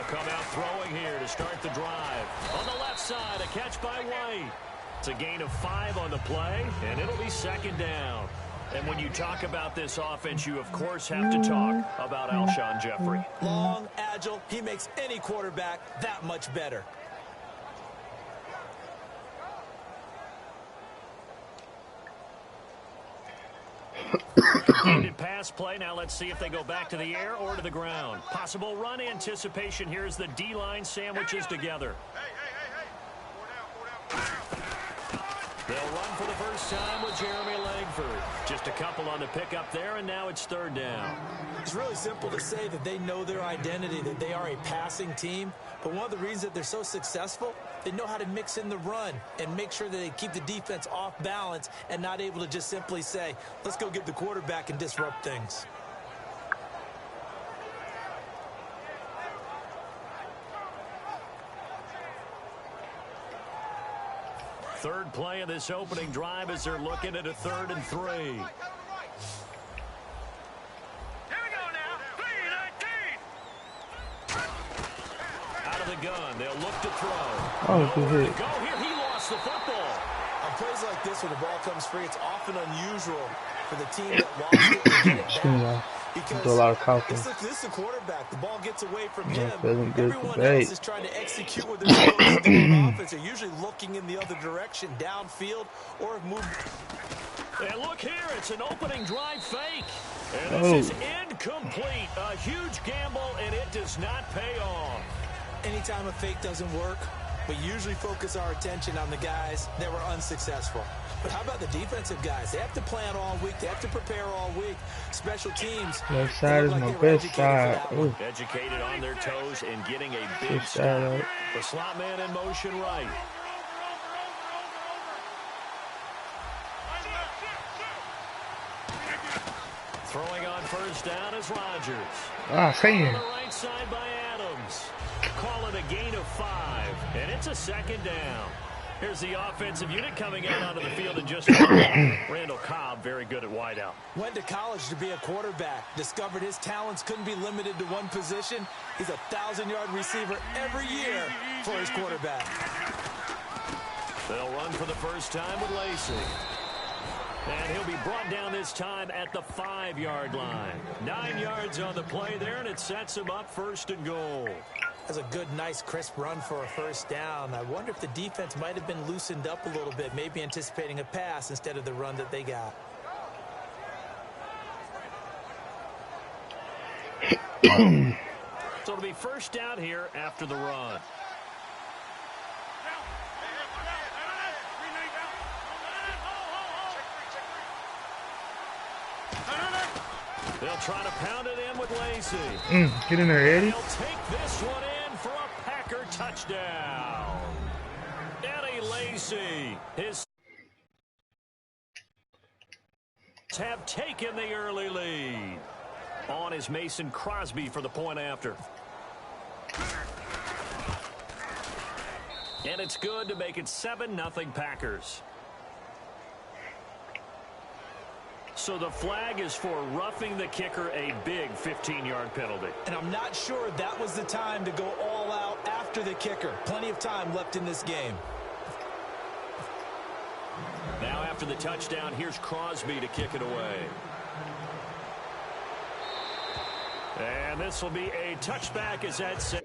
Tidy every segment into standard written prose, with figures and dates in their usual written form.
come out throwing here to start the drive. On the left side, a catch by White. It's a gain of 5 on the play, and it'll be second down. And when you talk about this offense, you, of course, have to talk about Alshon Jeffrey. Long, agile, he makes any quarterback that much better. Completed pass play. Now let's see if they go back to the air or to the ground. Possible run anticipation. Here's the D-line sandwiches together. They'll run for the first time with Jeremy Langford. Just a couple on the pickup there, and now it's third down. It's really simple to say that they know their identity, that they are a passing team. But one of the reasons that they're so successful, they know how to mix in the run and make sure that they keep the defense off balance and not able to just simply say, let's go get the quarterback and disrupt things. Third play of this opening drive as they're looking at a 3rd and 3. Here we go now. 3-19. Out of the gun, they'll look to throw. Oh, good hit. Go here, he lost the football. On plays like this where the ball comes free, it's often unusual for the team that lost it to get it back. Because a lot of confidence. This is a quarterback. The ball gets away from him. Good Everyone else is trying to execute what they're supposed to do on offense. They're usually looking in the other direction, downfield, or move. And look here, it's an opening drive fake. And this is incomplete. A huge gamble, and it does not pay off. Anytime a fake doesn't work, we usually focus our attention on the guys that were unsuccessful. But how about the defensive guys? They have to plan all week. They have to prepare all week. Special teams. Left side is my best side. Educated on their toes and getting a big stop. The slot man in motion right. Throwing on first down is Rodgers. Fan. On the right side by Adams. Call it a gain of 5, and it's a second down. Here's the offensive unit coming out onto the field in just a moment. Randall Cobb, very good at wideout. Went to college to be a quarterback. Discovered his talents couldn't be limited to one position. He's a 1,000-yard receiver every year for his quarterback. They'll run for the first time with Lacy. And he'll be brought down this time at the 5-yard line. 9 yards on the play there, and it sets him up 1st and goal. That's a good, nice, crisp run for a first down. I wonder if the defense might have been loosened up a little bit, maybe anticipating a pass instead of the run that they got. So it'll be first down here after the run. They'll try to pound it in with Lacy. Get in there, Eddie. They'll take this one in for a Packer touchdown. Eddie Lacy. His have taken the early lead. On is Mason Crosby for the point after. And it's good to make it 7-0 Packers. So the flag is for roughing the kicker, a big 15-yard penalty. And I'm not sure that was the time to go all out after the kicker. Plenty of time left in this game. Now after the touchdown, here's Crosby to kick it away. And this will be a touchback as Ed said.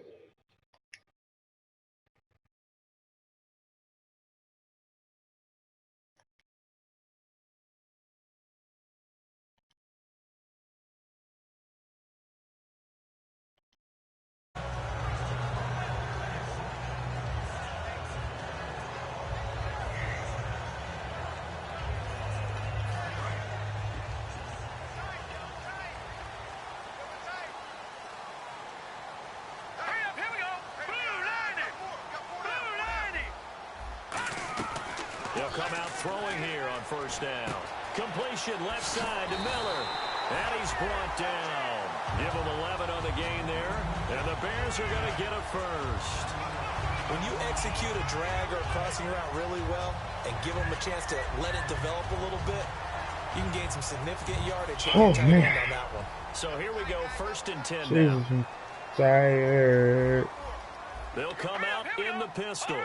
Come out throwing here on first down. Completion left side to Miller. And he's brought down. Give him 11 on the gain there. And the Bears are going to get a first. When you execute a drag or a crossing route really well and give them a chance to let it develop a little bit, you can gain some significant yardage on that one. So here we go, 1st and 10 now. Tired. They'll come out in the pistol.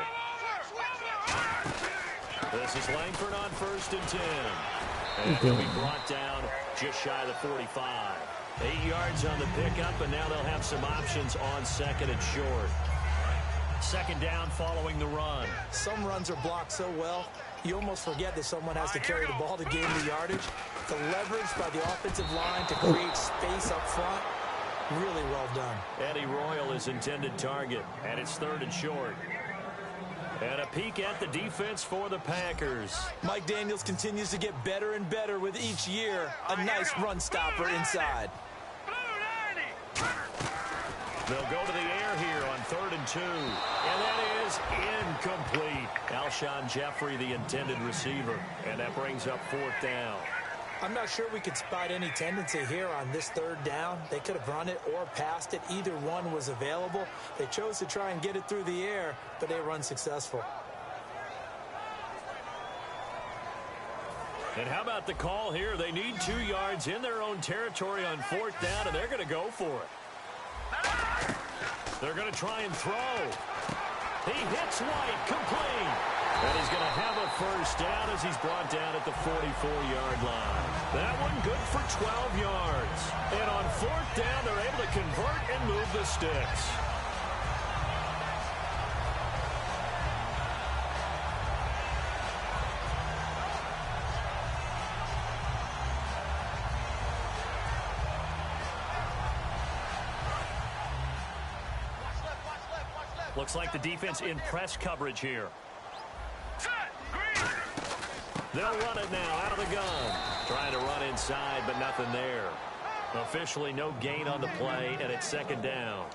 This is Langford on 1st and 10. And he'll be brought down just shy of the 45. 8 yards on the pickup, and now they'll have some options on 2nd and short. 2nd down following the run. Some runs are blocked so well, you almost forget that someone has to carry the ball to gain the yardage. The leverage by the offensive line to create space up front, really well done. Eddie Royal is intended target, and it's 3rd and short. And a peek at the defense for the Packers. Mike Daniels continues to get better and better with each year. A nice run stopper inside. They'll go to the air here on 3rd and 2. And that is incomplete. Alshon Jeffrey, the intended receiver. And that brings up 4th down. I'm not sure we could spot any tendency here on this 3rd down. They could have run it or passed it. Either one was available. They chose to try and get it through the air, but they were unsuccessful. And how about the call here? They need 2 yards in their own territory on 4th down, and they're going to go for it. They're going to try and throw. He hits White, complete. And he's going to have a 1st down as he's brought down at the 44-yard line. That one good for 12 yards. And on 4th down, they're able to convert and move the sticks. Looks like the defense in press coverage here. They'll run it now out of the gun. Trying to run inside, but nothing there. Officially no gain on the play, and it's 2nd down.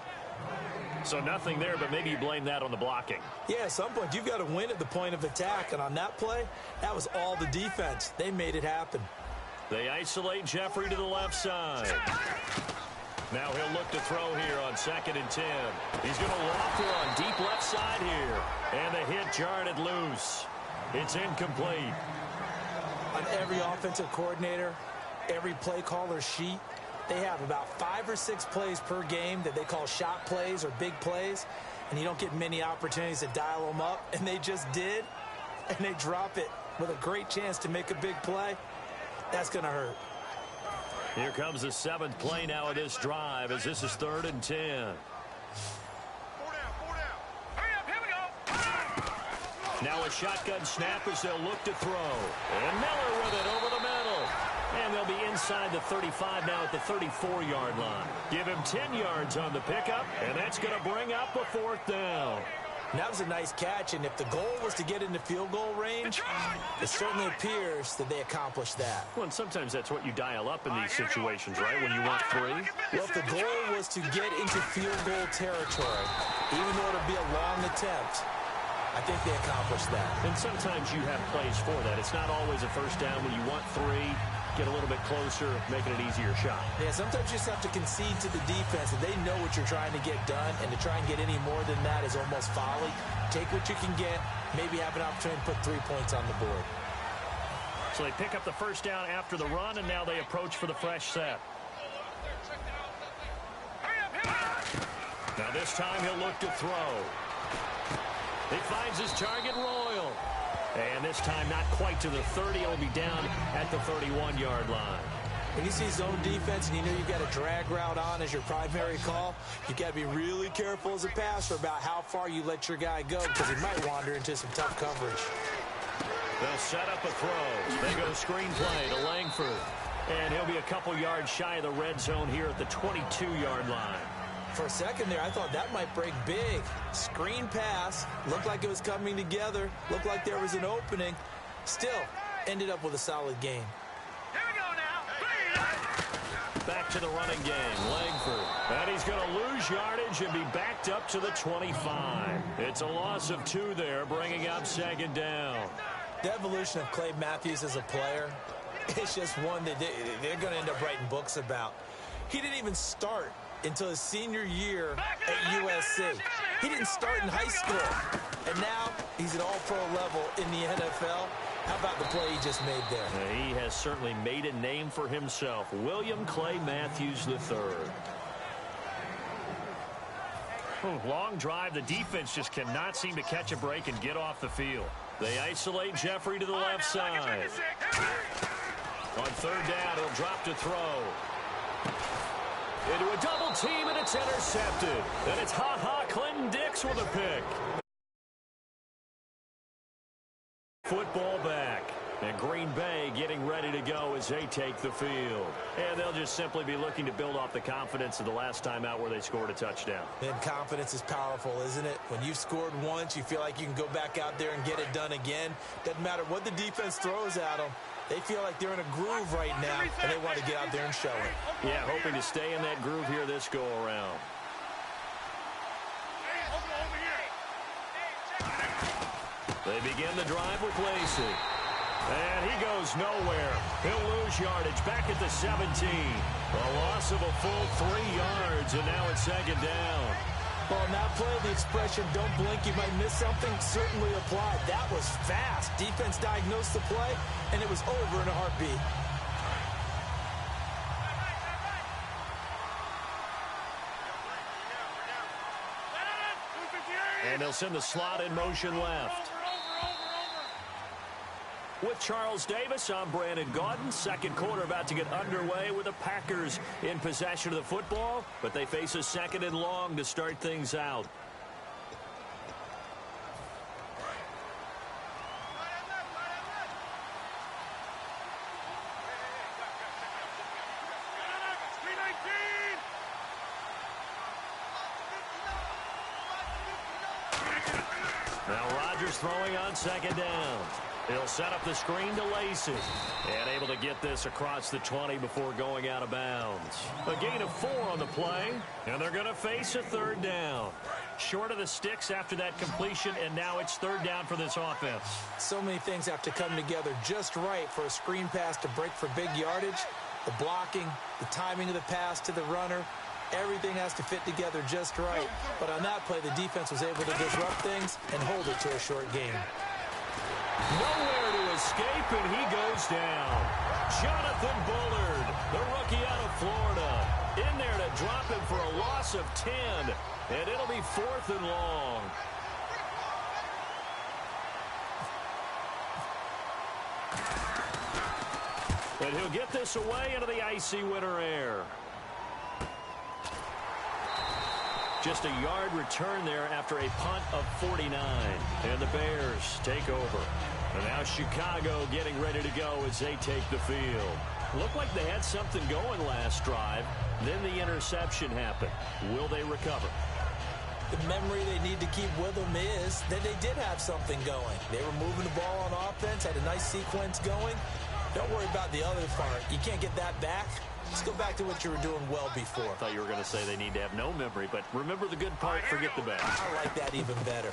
So nothing there, but maybe you blame that on the blocking. Yeah, at some point you've got to win at the point of attack, and on that play, that was all the defense. They made it happen. They isolate Jeffrey to the left side. Now he'll look to throw here on 2nd and 10. He's going to loft one deep left side here. And the hit jarred it loose. It's incomplete. On every offensive coordinator, every play caller sheet, they have about 5 or 6 plays per game that they call shot plays or big plays. And you don't get many opportunities to dial them up. And they just did. And they drop it with a great chance to make a big play. That's going to hurt. Here comes the 7th play now of this drive as this is 3rd and 10. 4 down, 4 down. Hurry up, here we go. Now a shotgun snap as they'll look to throw. And Miller with it over the middle. And they'll be inside the 35 now at the 34-yard line. Give him 10 yards on the pickup, and that's going to bring up a 4th down. That was a nice catch, and if the goal was to get into field goal range, it certainly appears that they accomplished that. Well, and sometimes that's what you dial up in these situations, right, when you want 3? Well, if the goal was to get into field goal territory, even though it'll be a long attempt, I think they accomplished that. And sometimes you have plays for that. It's not always a 1st down when you want 3. Get a little bit closer, making it easier shot. Yeah, sometimes you just have to concede to the defense, and they know what you're trying to get done, and to try and get any more than that is almost folly. Take what you can get, maybe have an opportunity to put 3 points on the board. So they pick up the 1st down after the run, and now they approach for the fresh set. Now this time he'll look to throw. He finds his target, Royal. And this time not quite to the 30. He'll be down at the 31-yard line. When you see zone defense and you know you've got a drag route on as your primary call, you've got to be really careful as a passer about how far you let your guy go because he might wander into some tough coverage. They'll set up a throw. They go screen play to Langford. And he'll be a couple yards shy of the red zone here at the 22-yard line. For a second there, I thought that might break big. Screen pass, looked like it was coming together, looked like there was an opening. Still, ended up with a solid gain. Here we go now. Back to the running game, Langford. And he's going to lose yardage and be backed up to the 25. It's a loss of 2 there, bringing up 2nd down. The evolution of Clay Matthews as a player, it's just one that they're going to end up writing books about. He didn't even start until his senior year at USC. He didn't start in high school. And now he's at all-pro level in the NFL. How about the play he just made there? He has certainly made a name for himself. William Clay Matthews III. Long drive. The defense just cannot seem to catch a break and get off the field. They isolate Jeffrey to the left side. On third down, he'll drop to throw. Into a double team, and it's intercepted. And it's Clinton Dix with a pick. Football back. And Green Bay getting ready to go as they take the field. And they'll just simply be looking to build off the confidence of the last time out where they scored a touchdown. And confidence is powerful, isn't it? When you've scored once, you feel like you can go back out there and get it done again. Doesn't matter what the defense throws at them. They feel like they're in a groove right now, and they want to get out there and show it. Yeah, hoping to stay in that groove here this go-around. They begin the drive with Lacey. And he goes nowhere. He'll lose yardage back at the 17. A loss of a full 3 yards, and now it's second down. Well, on that play, the expression, don't blink, you might miss something, certainly applied. That was fast. Defense diagnosed the play, and it was over in a heartbeat. And they'll send the slot in motion left. With Charles Davis, I'm Brandon Gaudin. Second quarter about to get underway with the Packers in possession of the football, but they face a second and long to start things out. Now Rodgers throwing on second down. He'll set up the screen to Lacey. And able to get this across the 20 before going out of bounds. A gain of 4 on the play. And they're going to face a third down. Short of the sticks after that completion, and now it's third down for this offense. So many things have to come together just right for a screen pass to break for big yardage. The blocking, the timing of the pass to the runner. Everything has to fit together just right. But on that play, the defense was able to disrupt things and hold it to a short game. Nowhere to escape, and he goes down. Jonathan Bullard, the rookie out of Florida, in there to drop him for a loss of 10, and it'll be 4th and long. And he'll get this away into the icy winter air. Just a yard return there after a punt of 49. And the Bears take over. And now Chicago getting ready to go as they take the field. Looked like they had something going last drive. Then the interception happened. Will they recover? The memory they need to keep with them is that they did have something going. They were moving the ball on offense, had a nice sequence going. Don't worry about the other part. You can't get that back. Let's go back to what you were doing well before. I thought you were going to say they need to have no memory, but remember the good part, forget the bad. I like that even better.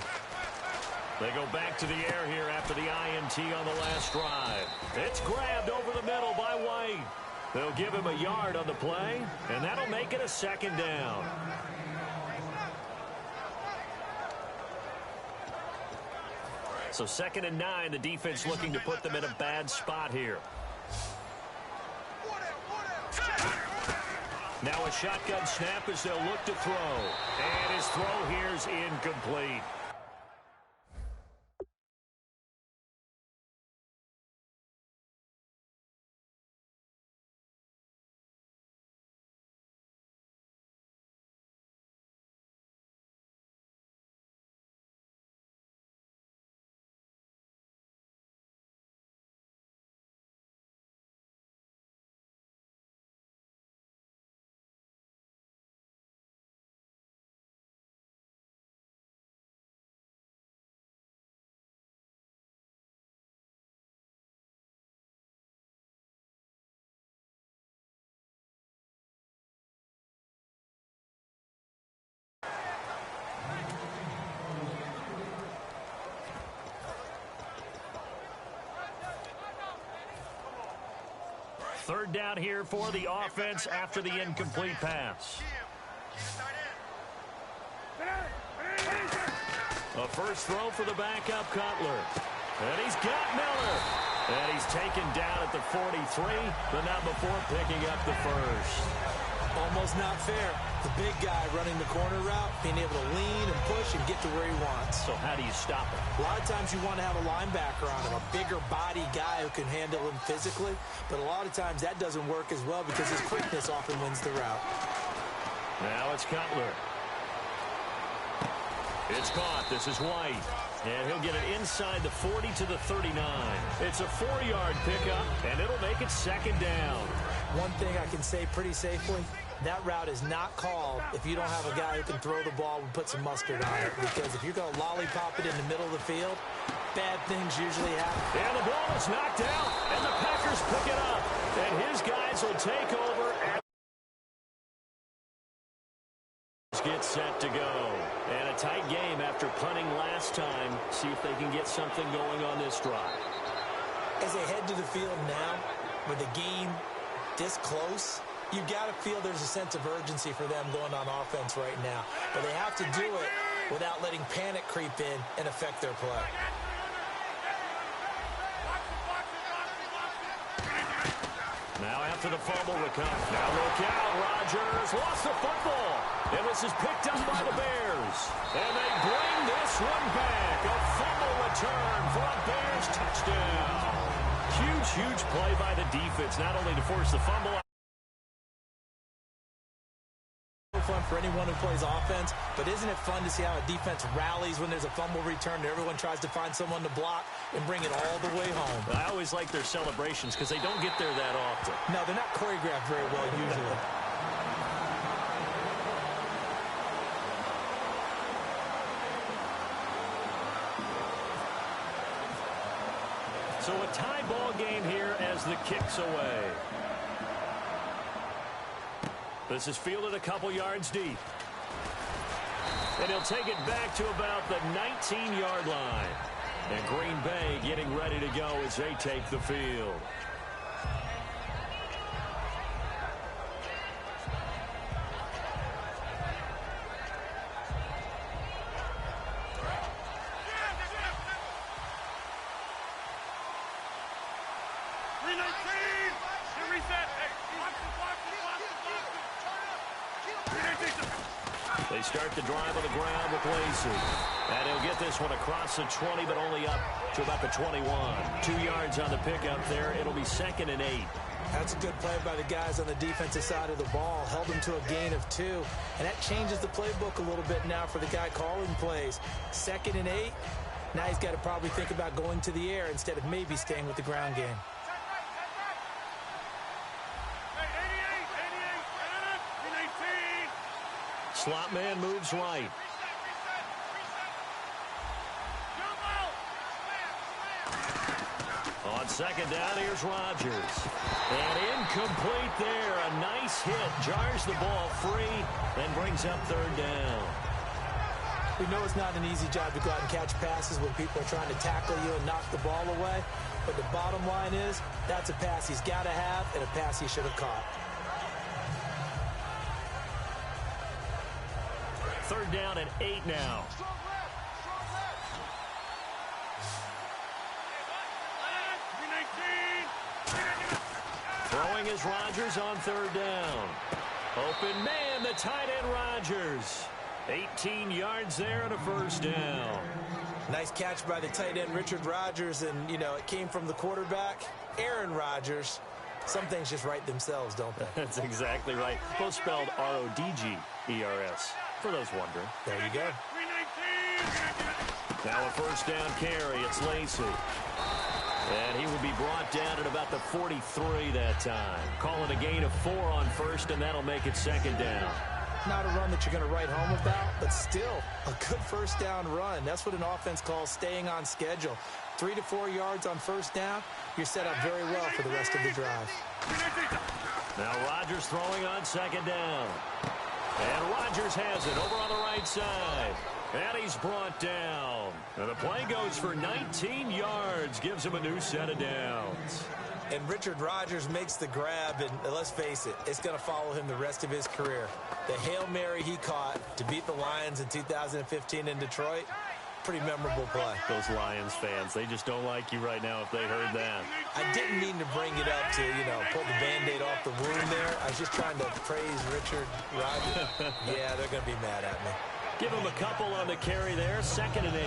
They go back to the air here after the INT on the last drive. It's grabbed over the middle by White. They'll give him a yard on the play, and that'll make it a second down. So 2nd and 9, the defense looking to put them in a bad spot here. Now a shotgun snap as they'll look to throw. And his throw here's incomplete. Third down here for the offense after the incomplete pass. A first throw for the backup Cutler. And he's got Miller. And he's taken down at the 43, but not before picking up the first. Almost it's not fair. The big guy running the corner route, being able to lean and push and get to where he wants. So how do you stop him? A lot of times you want to have a linebacker on him, a bigger body guy who can handle him physically. But a lot of times that doesn't work as well because his quickness often wins the route. Now it's Cutler. It's caught. This is White. And he'll get it inside the 40 to the 39. It's a 4-yard pickup, and it'll make it second down. One thing I can say pretty safely, that route is not called if you don't have a guy who can throw the ball and put some mustard on it. Because if you're going to lollipop it in the middle of the field, bad things usually happen. And the ball is knocked out, and the Packers pick it up. And his guys will take over and get set to go. And a tight game after punting last time. See if they can get something going on this drive. As they head to the field now, with the game this close, you've got to feel there's a sense of urgency for them going on offense right now. But they have to do it without letting panic creep in and affect their play. Now after the fumble recovery. Now look out. Rodgers lost the football. And this is picked up by the Bears. And they bring this one back. A fumble return for a Bears touchdown. Huge play by the defense, not only to force the fumble. Fun for anyone who plays offense, but isn't it fun to see how a defense rallies when there's a fumble return and everyone tries to find someone to block and bring it all the way home? I always like their celebrations because they don't get there that often. No, they're not choreographed very well usually. So a tie ball game here as the kick's away. This is fielded a couple yards deep. And he'll take it back to about the 19-yard line. And Green Bay getting ready to go as they take the field. They start the drive on the ground with Lacy. And he'll get this one across the 20, but only up to about the 21. 2 yards on the pickup there. It'll be 2nd and 8. That's a good play by the guys on the defensive side of the ball. Held them to a gain of 2. And that changes the playbook a little bit now for the guy calling plays. 2nd and 8. Now he's got to probably think about going to the air instead of maybe staying with the ground game. Slot man moves right. On 2nd down, here's Rodgers. And incomplete there. A nice hit. Jars the ball free and brings up 3rd down. We know it's not an easy job to go out and catch passes when people are trying to tackle you and knock the ball away. But the bottom line is, that's a pass he's got to have and a pass he should have caught. 3rd down and 8 now. Throwing is Rodgers on 3rd down. Open man, the tight end Rodgers. 18 yards there and a 1st down. Nice catch by the tight end Richard Rodgers, and, you know, it came from the quarterback, Aaron Rodgers. Some things just write themselves, don't they? That's exactly right. Both spelled R-O-D-G-E-R-S. For those wondering. There you go. Now a 1st down carry. It's Lacy. And he will be brought down at about the 43 that time. Calling a gain of 4 on 1st, and that'll make it 2nd down. Not a run that you're going to write home about, but still a good 1st down run. That's what an offense calls staying on schedule. 3 to 4 yards on 1st down, you're set up very well for the rest of the drive. Now Rodgers throwing on 2nd down. And Rodgers has it over on the right side. And he's brought down. And the play goes for 19 yards. Gives him a new set of downs. And Richard Rodgers makes the grab, and let's face it, it's going to follow him the rest of his career. The Hail Mary he caught to beat the Lions in 2015 in Detroit, Pretty memorable play. Those Lions fans, they just don't like you right now if they heard that. I didn't mean to bring it up to, pull the Band-Aid off the wound there. I was just trying to praise Richard Rodgers. Yeah, they're going to be mad at me. Give him a couple on the carry there, 2nd and 8.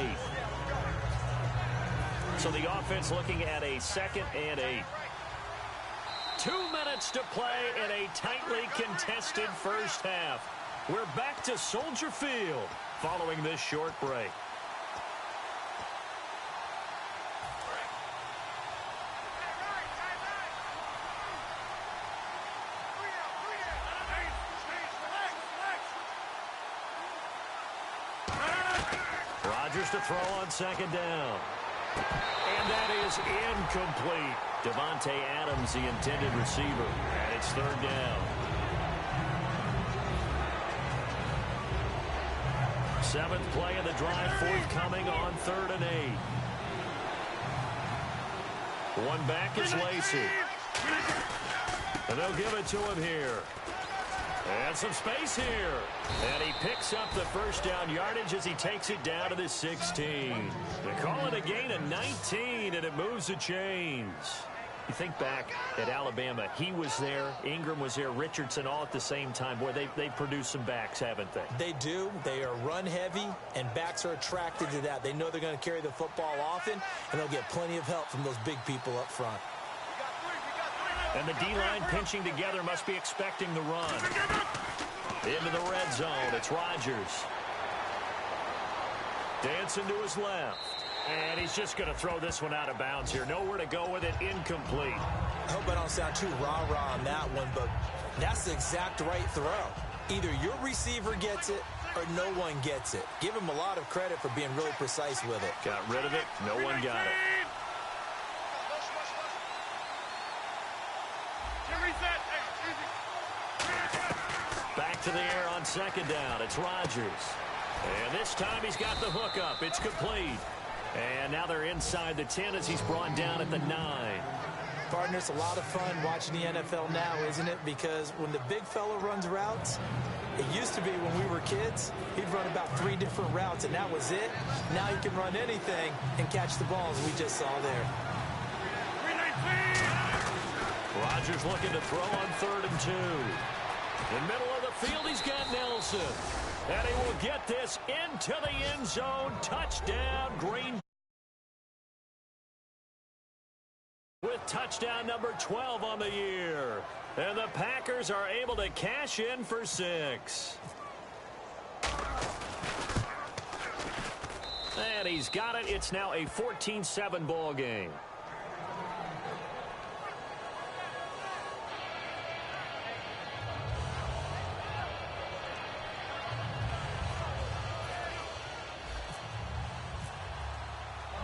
So the offense looking at a 2nd and 8. 2 minutes to play in a tightly contested first half. We're back to Soldier Field following this short break. Rodgers to throw on 2nd down. And that is incomplete. Devontae Adams, the intended receiver. And it's 3rd down. 7th play of the drive, forthcoming on 3rd and 8. One back is Lacy. And they'll give it to him here. And some space here. And he picks up the first down yardage as he takes it down to the 16. They call it a gain of 19, and it moves the chains. You think back at Alabama, he was there, Ingram was there, Richardson all at the same time. Boy, they produced some backs, haven't they? They do. They are run heavy, and backs are attracted to that. They know they're going to carry the football often, and they'll get plenty of help from those big people up front. And the D-line pinching together must be expecting the run. Into the red zone, it's Rodgers. Dancing to his left. And he's just going to throw this one out of bounds here. Nowhere to go with it, incomplete. I hope I don't sound too rah-rah on that one, but that's the exact right throw. Either your receiver gets it or no one gets it. Give him a lot of credit for being really precise with it. Got rid of it. No one got it. Back to the air on 2nd down. It's Rodgers. And this time he's got the hook up. It's complete. And now they're inside the 10 as he's brought down at the 9. Partner, it's a lot of fun watching the NFL now, isn't it? Because when the big fella runs routes, it used to be when we were kids, he'd run about 3 different routes, and that was it. Now he can run anything and catch the balls we just saw there. Rodgers looking to throw on 3rd and 2. In the middle of the field, he's got Nelson. And he will get this into the end zone. Touchdown, Green. With touchdown number 12 on the year. And the Packers are able to cash in for 6. And he's got it. It's now a 14-7 ball game.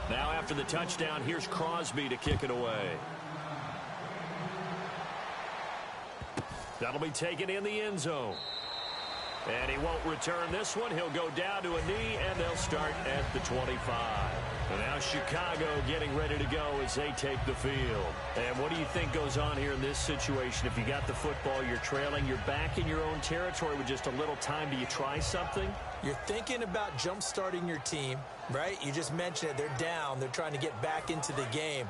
Now after the touchdown, here's Crosby to kick it away. That'll be taken in the end zone. And he won't return this one. He'll go down to a knee, and they'll start at the 25. And now Chicago getting ready to go as they take the field. And what do you think goes on here in this situation? If you got the football, you're trailing, you're back in your own territory with just a little time. Do you try something? You're thinking about jump-starting your team, right? You just mentioned it. They're down. They're trying to get back into the game.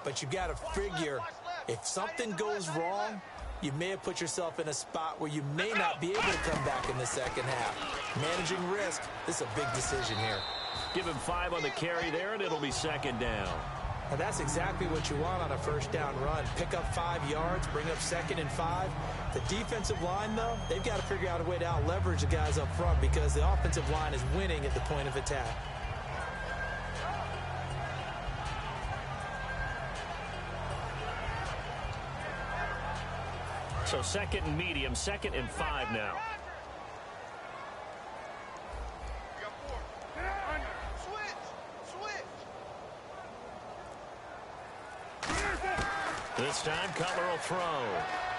But you've got to figure if something goes wrong, you may have put yourself in a spot where you may not be able to come back in the second half. Managing risk, this is a big decision here. Give him 5 on the carry there, and it'll be 2nd down. And that's exactly what you want on a first down run. Pick up 5 yards, bring up 2nd and 5. The defensive line, though, they've got to figure out a way to out-leverage the guys up front because the offensive line is winning at the point of attack. So 2nd and medium, 2nd and 5 now. This time, Cutler will throw.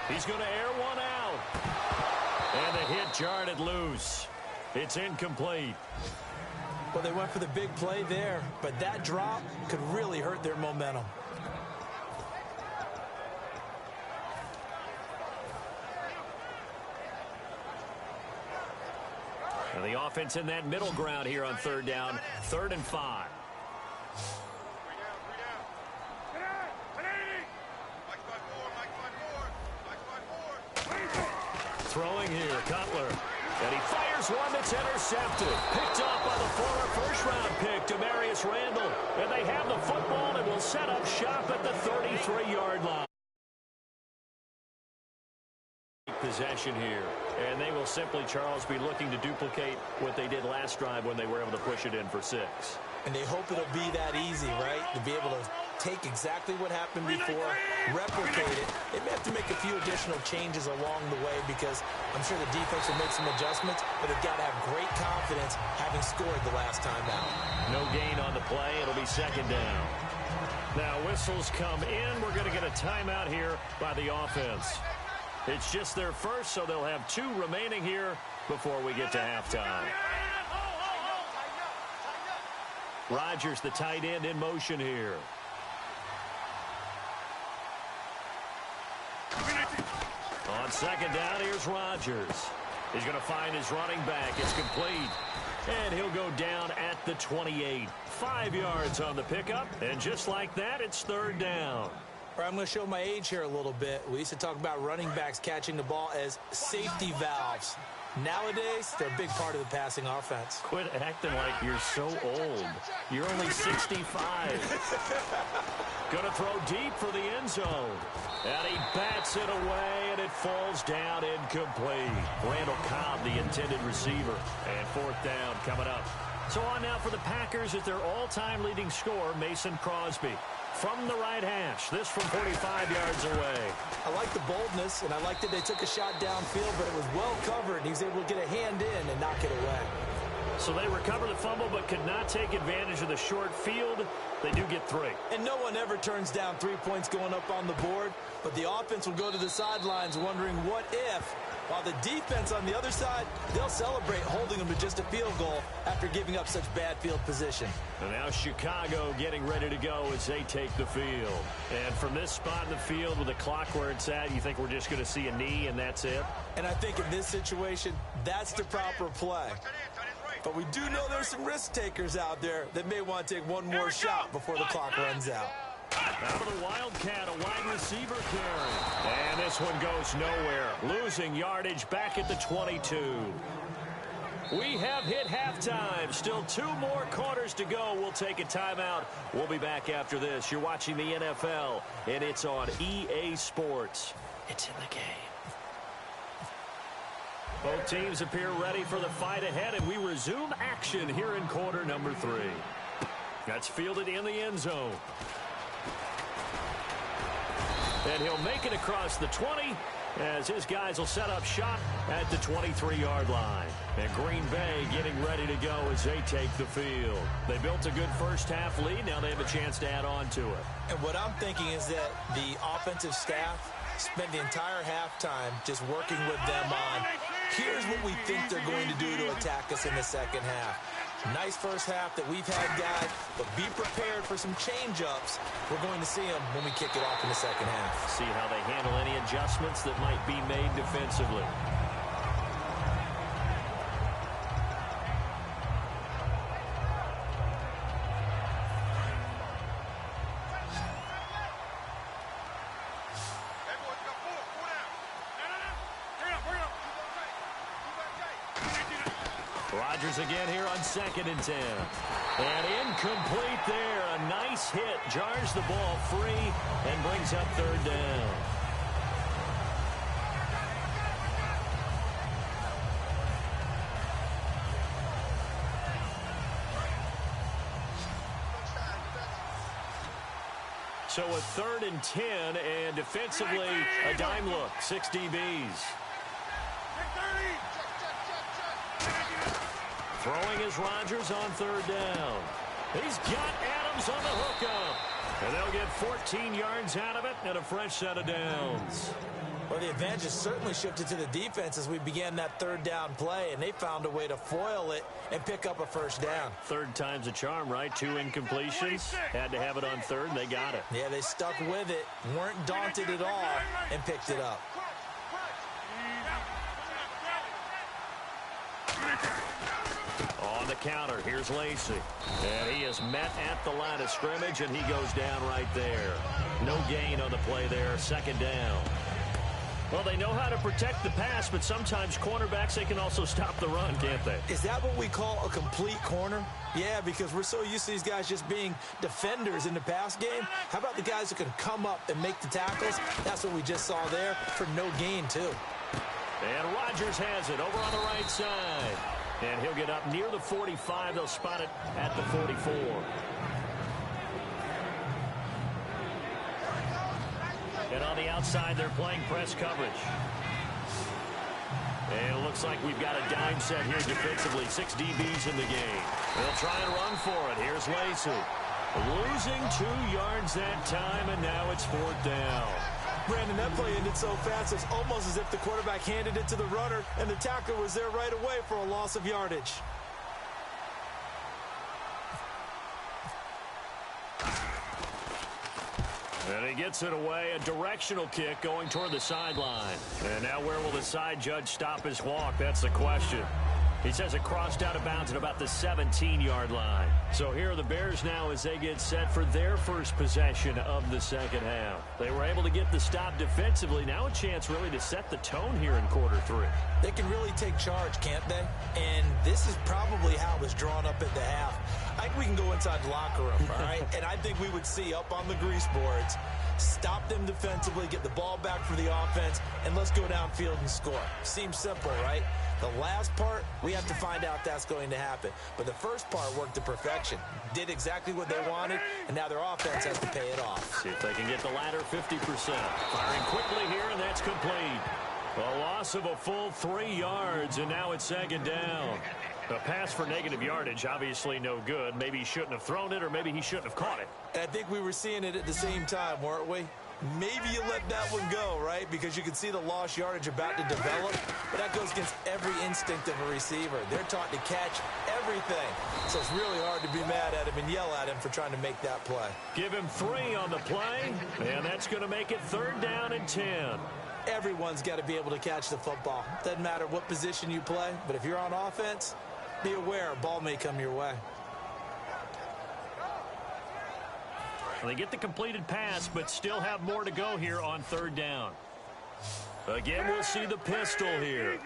He's going to air one out. And the hit jarred it loose. It's incomplete. Well, they went for the big play there, but that drop could really hurt their momentum. And the offense in that middle ground here on third down, 3rd and 5. Throwing here, Cutler. And he fires one that's intercepted. Picked up by the former first-round pick, Demarius Randall. And they have the football and will set up shop at the 33-yard line. Possession here. And they will simply, Charles, be looking to duplicate what they did last drive when they were able to push it in for 6. And they hope it'll be that easy, right? To be able to take exactly what happened before, replicate it. They may have to make a few additional changes along the way because I'm sure the defense will make some adjustments, but they've got to have great confidence having scored the last time out. No gain on the play. It'll be 2nd down. Now whistles come in. We're going to get a timeout here by the offense. It's just their first, so they'll have 2 remaining here before we get to halftime. Rodgers, the tight end, in motion here. On 2nd down, here's Rodgers. He's going to find his running back. It's complete. And he'll go down at the 28. 5 yards on the pickup. And just like that, it's 3rd down. I'm going to show my age here a little bit. We used to talk about running backs catching the ball as safety valves. Nowadays, they're a big part of the passing offense. Quit acting like you're so old. You're only 65. Going to throw deep for the end zone. And he bats it away, and it falls down incomplete. Randall Cobb, the intended receiver. And 4th down coming up. So on now for the Packers is their all-time leading scorer, Mason Crosby. From the right hash, this from 45 yards away. I like the boldness, and I like that they took a shot downfield, but it was well covered, and he was able to get a hand in and knock it away. So they recover the fumble, but could not take advantage of the short field. They do get 3. And no one ever turns down 3 points going up on the board, but the offense will go to the sidelines wondering what if. While the defense on the other side, they'll celebrate holding them to just a field goal after giving up such bad field position. And now Chicago getting ready to go as they take the field. And from this spot in the field with the clock where it's at, you think we're just going to see a knee and that's it? And I think in this situation, that's the proper play. But we do know there's some risk takers out there that may want to take one more shot before the clock runs out. Now for the Wildcat, a wide receiver carry. And this one goes nowhere. Losing yardage back at the 22. We have hit halftime. Still 2 more quarters to go. We'll take a timeout. We'll be back after this. You're watching the NFL, and it's on EA Sports. It's in the game. Both teams appear ready for the fight ahead, and we resume action here in quarter number 3. That's fielded in the end zone. And he'll make it across the 20 as his guys will set up shop at the 23-yard line. And Green Bay getting ready to go as they take the field. They built a good first-half lead. Now they have a chance to add on to it. And what I'm thinking is that the offensive staff spent the entire halftime just working with them on, here's what we think they're going to do to attack us in the second half. Nice first half that we've had, guys, but be prepared for some change-ups. We're going to see them when we kick it off in the second half. See how they handle any adjustments that might be made defensively. Rodgers again here on 2nd and 10. And incomplete there. A nice hit. Jars the ball free and brings up 3rd down. So a 3rd and 10, and defensively a dime look. 6 DBs. Throwing is Rodgers on 3rd down. He's got Adams on the hookup. And they'll get 14 yards out of it and a fresh set of downs. Well, the advantage has certainly shifted to the defense as we began that 3rd down play, and they found a way to foil it and pick up a first down. 3rd time's a charm, right? 2 incompletions. Had to have it on 3rd, and they got it. Yeah, they stuck with it, weren't daunted at all, and picked it up. the counter. Here's Lacy. And he is met at the line of scrimmage, and he goes down right there. No gain on the play there. Second down. Well, they know how to protect the pass, but sometimes cornerbacks, they can also stop the run, can't they? Is that what we call a complete corner? Yeah, because we're so used to these guys just being defenders in the pass game. How about the guys who can come up and make the tackles? That's what we just saw there for no gain, too. And Rodgers has it over on the right side. And he'll get up near the 45. They'll spot it at the 44. And on the outside, they're playing press coverage. And it looks like we've got a dime set here defensively. 6 DBs in the game. They'll try and run for it. Here's Lacy. Losing 2 yards that time, and now it's 4th down. Brandon, that play ended so fast, it's almost as if the quarterback handed it to the runner, and the tackler was there right away for a loss of yardage. And he gets it away, a directional kick going toward the sideline. And now where will the side judge stop his walk? That's the question. He says it crossed out of bounds at about the 17-yard line. So here are the Bears now as they get set for their first possession of the second half. They were able to get the stop defensively. Now a chance really to set the tone here in quarter 3. They can really take charge, can't they? And this is probably how it was drawn up at the half. I think we can go inside the locker room, all right? And I think we would see up on the grease boards, stop them defensively, get the ball back for the offense, and let's go downfield and score. Seems simple, right? The last part, we have to find out that's going to happen. But the first part worked to perfection. Did exactly what they wanted, and now their offense has to pay it off. See if they can get the latter 50%. Firing quickly here, and that's complete. A loss of a full 3 yards, and now it's second down. A pass for negative yardage, obviously no good. Maybe he shouldn't have thrown it, or maybe he shouldn't have caught it. I think we were seeing it at the same time, weren't we? Maybe you let that one go, right? Because you can see the lost yardage about to develop. But that goes against every instinct of a receiver. They're taught to catch everything. So it's really hard to be mad at him and yell at him for trying to make that play. Give him 3 on the play, and that's going to make it 3rd down and 10. Everyone's got to be able to catch the football. Doesn't matter what position you play, but if you're on offense, be aware a ball may come your way. They get the completed pass, but still have more to go here on 3rd down. Again, we'll see the pistol here.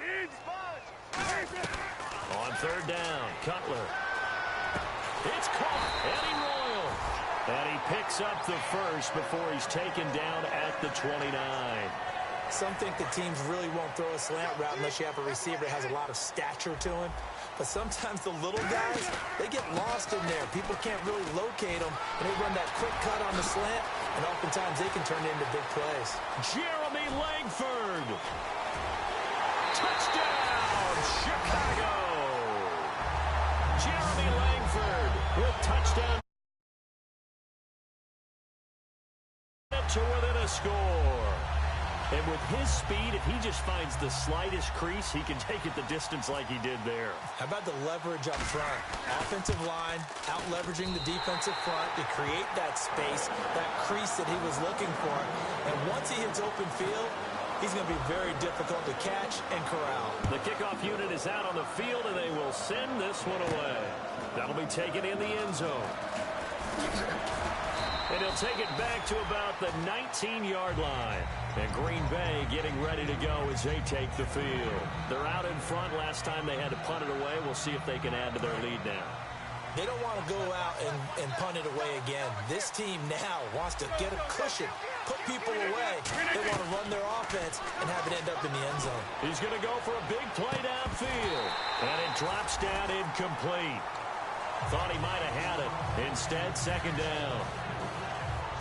On 3rd down, Cutler. It's caught, Eddie Royal. And he picks up the first before he's taken down at the 29. Some think the teams really won't throw a slant route unless you have a receiver that has a lot of stature to him. But sometimes the little guys, they get lost in there. People can't really locate them, and they run that quick cut on the slant, and oftentimes they can turn it into big plays. Jeremy Langford. Touchdown, Chicago. Jeremy Langford with touchdown to within a score. And with his speed, if he just finds the slightest crease, he can take it the distance like he did there. How about the leverage up front? Offensive line, out-leveraging the defensive front to create that space, that crease that he was looking for. And once he hits open field, he's going to be very difficult to catch and corral. The kickoff unit is out on the field, and they will send this one away. That'll be taken in the end zone. And he'll take it back to about the 19-yard line. And Green Bay getting ready to go as they take the field. They're out in front. Last time they had to punt it away. We'll see if they can add to their lead now. They don't want to go out and punt it away again. This team now wants to get a cushion, put people away. They want to run their offense and have it end up in the end zone. He's going to go for a big play downfield. And it drops down incomplete. Thought he might have had it. Instead, second down.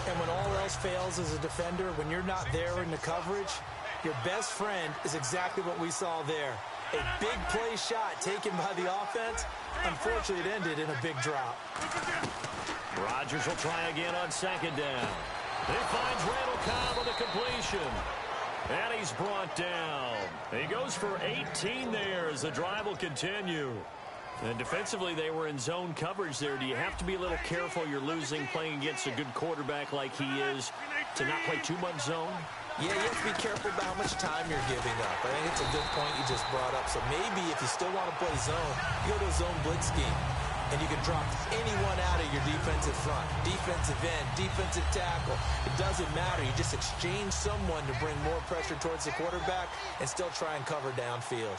And when all else fails as a defender, when you're not there in the coverage, your best friend is exactly what we saw there. A big play shot taken by the offense. Unfortunately, it ended in a big drop. Rodgers will try again on second down. He finds Randall Cobb with a completion. And he's brought down. He goes for 18 there as the drive will continue. And defensively, they were in zone coverage there. Do you have to be a little careful? You're losing playing against a good quarterback like he is to not play too much zone? Yeah, you have to be careful about how much time you're giving up. I think it's a good point you just brought up. So maybe if you still want to play zone, you go to a zone blitz scheme. And you can drop anyone out of your defensive front. Defensive end, defensive tackle. It doesn't matter. You just exchange someone to bring more pressure towards the quarterback and still try and cover downfield.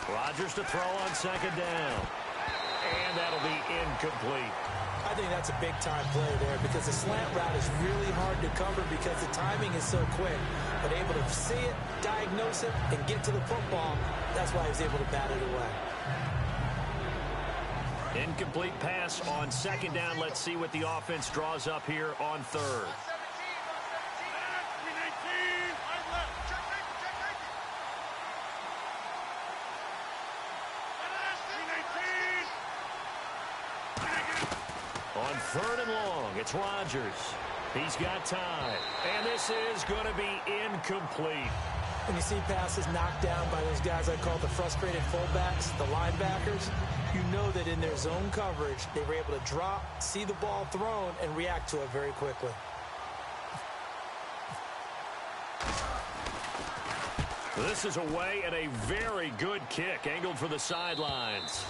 Rodgers to throw on second down. And that'll be incomplete. I think that's a big-time play there because the slant route is really hard to cover because the timing is so quick. But able to see it, diagnose it, and get to the football, that's why he was able to bat it away. Incomplete pass on second down. Let's see what the offense draws up here on third. On third and long, it's Rodgers. He's got time. And this is going to be incomplete. When you see passes knocked down by those guys I call the frustrated fullbacks, the linebackers, you know that in their zone coverage, they were able to drop, see the ball thrown, and react to it very quickly. This is away and a very good kick, angled for the sidelines.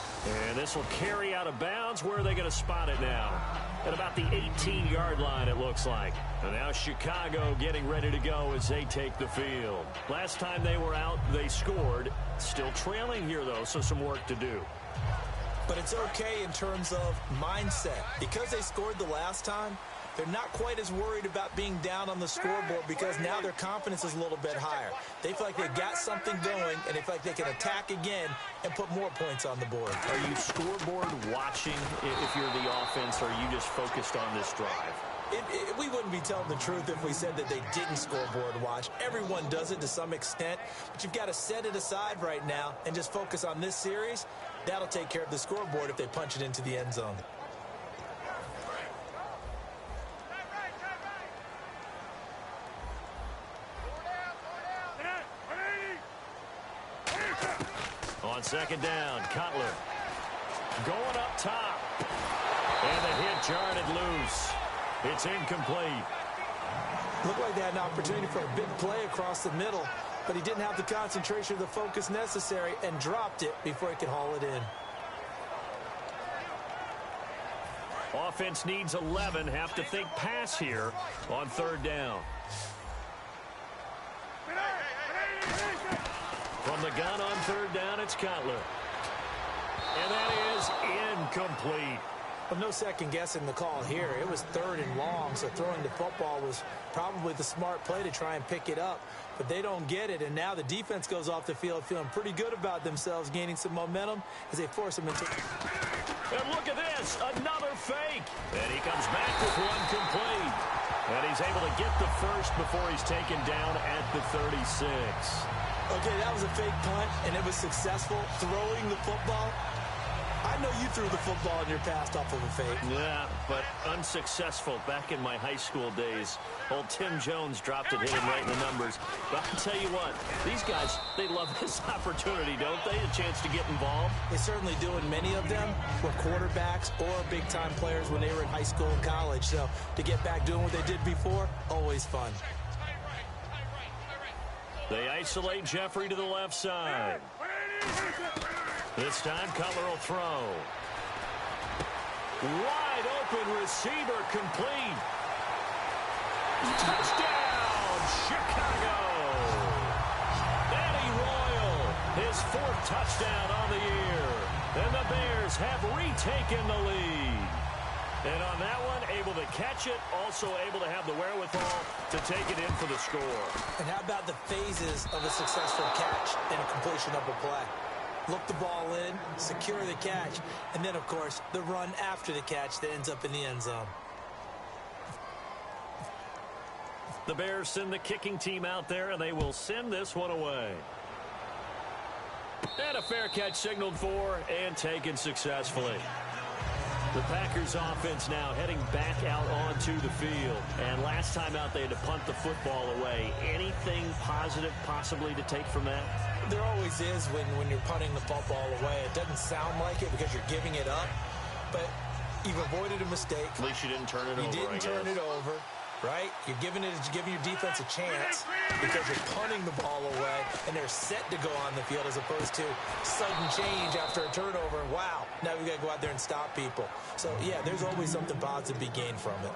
And this will carry out of bounds. Where are they going to spot it now? At about the 18-yard line, it looks like. And now Chicago getting ready to go as they take the field. Last time they were out, they scored. Still trailing here, though, so some work to do. But it's okay in terms of mindset. Because they scored the last time, they're not quite as worried about being down on the scoreboard because now their confidence is a little bit higher. They feel like they've got something going, and they feel like they can attack again and put more points on the board. Are you scoreboard watching if you're the offense, or are you just focused on this drive? We wouldn't be telling the truth if we said that they didn't scoreboard watch. Everyone does it to some extent, but you've got to set it aside right now and just focus on this series. That'll take care of the scoreboard if they punch it into the end zone. On second down, Cutler going up top. And the hit jarred it loose. It's incomplete. Looked like they had an opportunity for a big play across the middle, but he didn't have the concentration or the focus necessary and dropped it before he could haul it in. Offense needs 11. Have to think pass here on third down. From the gun on third down, it's Cutler. And that is incomplete. Well, no second guessing the call here. It was third and long, so throwing the football was probably the smart play to try and pick it up. But they don't get it, and now the defense goes off the field feeling pretty good about themselves, gaining some momentum as they force them into... And look at this, another fake. And he comes back with one complete. And he's able to get the first before he's taken down at the 36. Okay, that was a fake punt, and it was successful. Throwing the football, I know you threw the football in your past off of a fake. Yeah, but unsuccessful back in my high school days. Old Tim Jones dropped it, hit him right in the numbers. But I'll tell you what, these guys, they love this opportunity, don't they? A chance to get involved. They certainly do, and many of them were quarterbacks or big-time players when they were in high school and college. So to get back doing what they did before, always fun. They isolate Jeffrey to the left side. This time, Cutler will throw. Wide open receiver, complete. Touchdown, Chicago. Eddie Royal, his fourth touchdown on the year. And the Bears have retaken the lead. And on that one, able to catch it, also able to have the wherewithal to take it in for the score. And how about the phases of a successful catch and a completion of a play? Look the ball in, secure the catch, and then, of course, the run after the catch that ends up in the end zone. The Bears send the kicking team out there, and they will send this one away. And a fair catch signaled for and taken successfully. The Packers offense now heading back out onto the field. And last time out, they had to punt the football away. Anything positive possibly to take from that? There always is when you're punting the football away. It doesn't sound like it because you're giving it up, but you've avoided a mistake. At least you didn't turn it over, You didn't turn it over. right? You're giving your defense a chance because you're punting the ball away, and they're set to go on the field as opposed to sudden change after a turnover. Wow, now we've got to go out there and stop people. So, yeah, there's always something positive to be gained from it.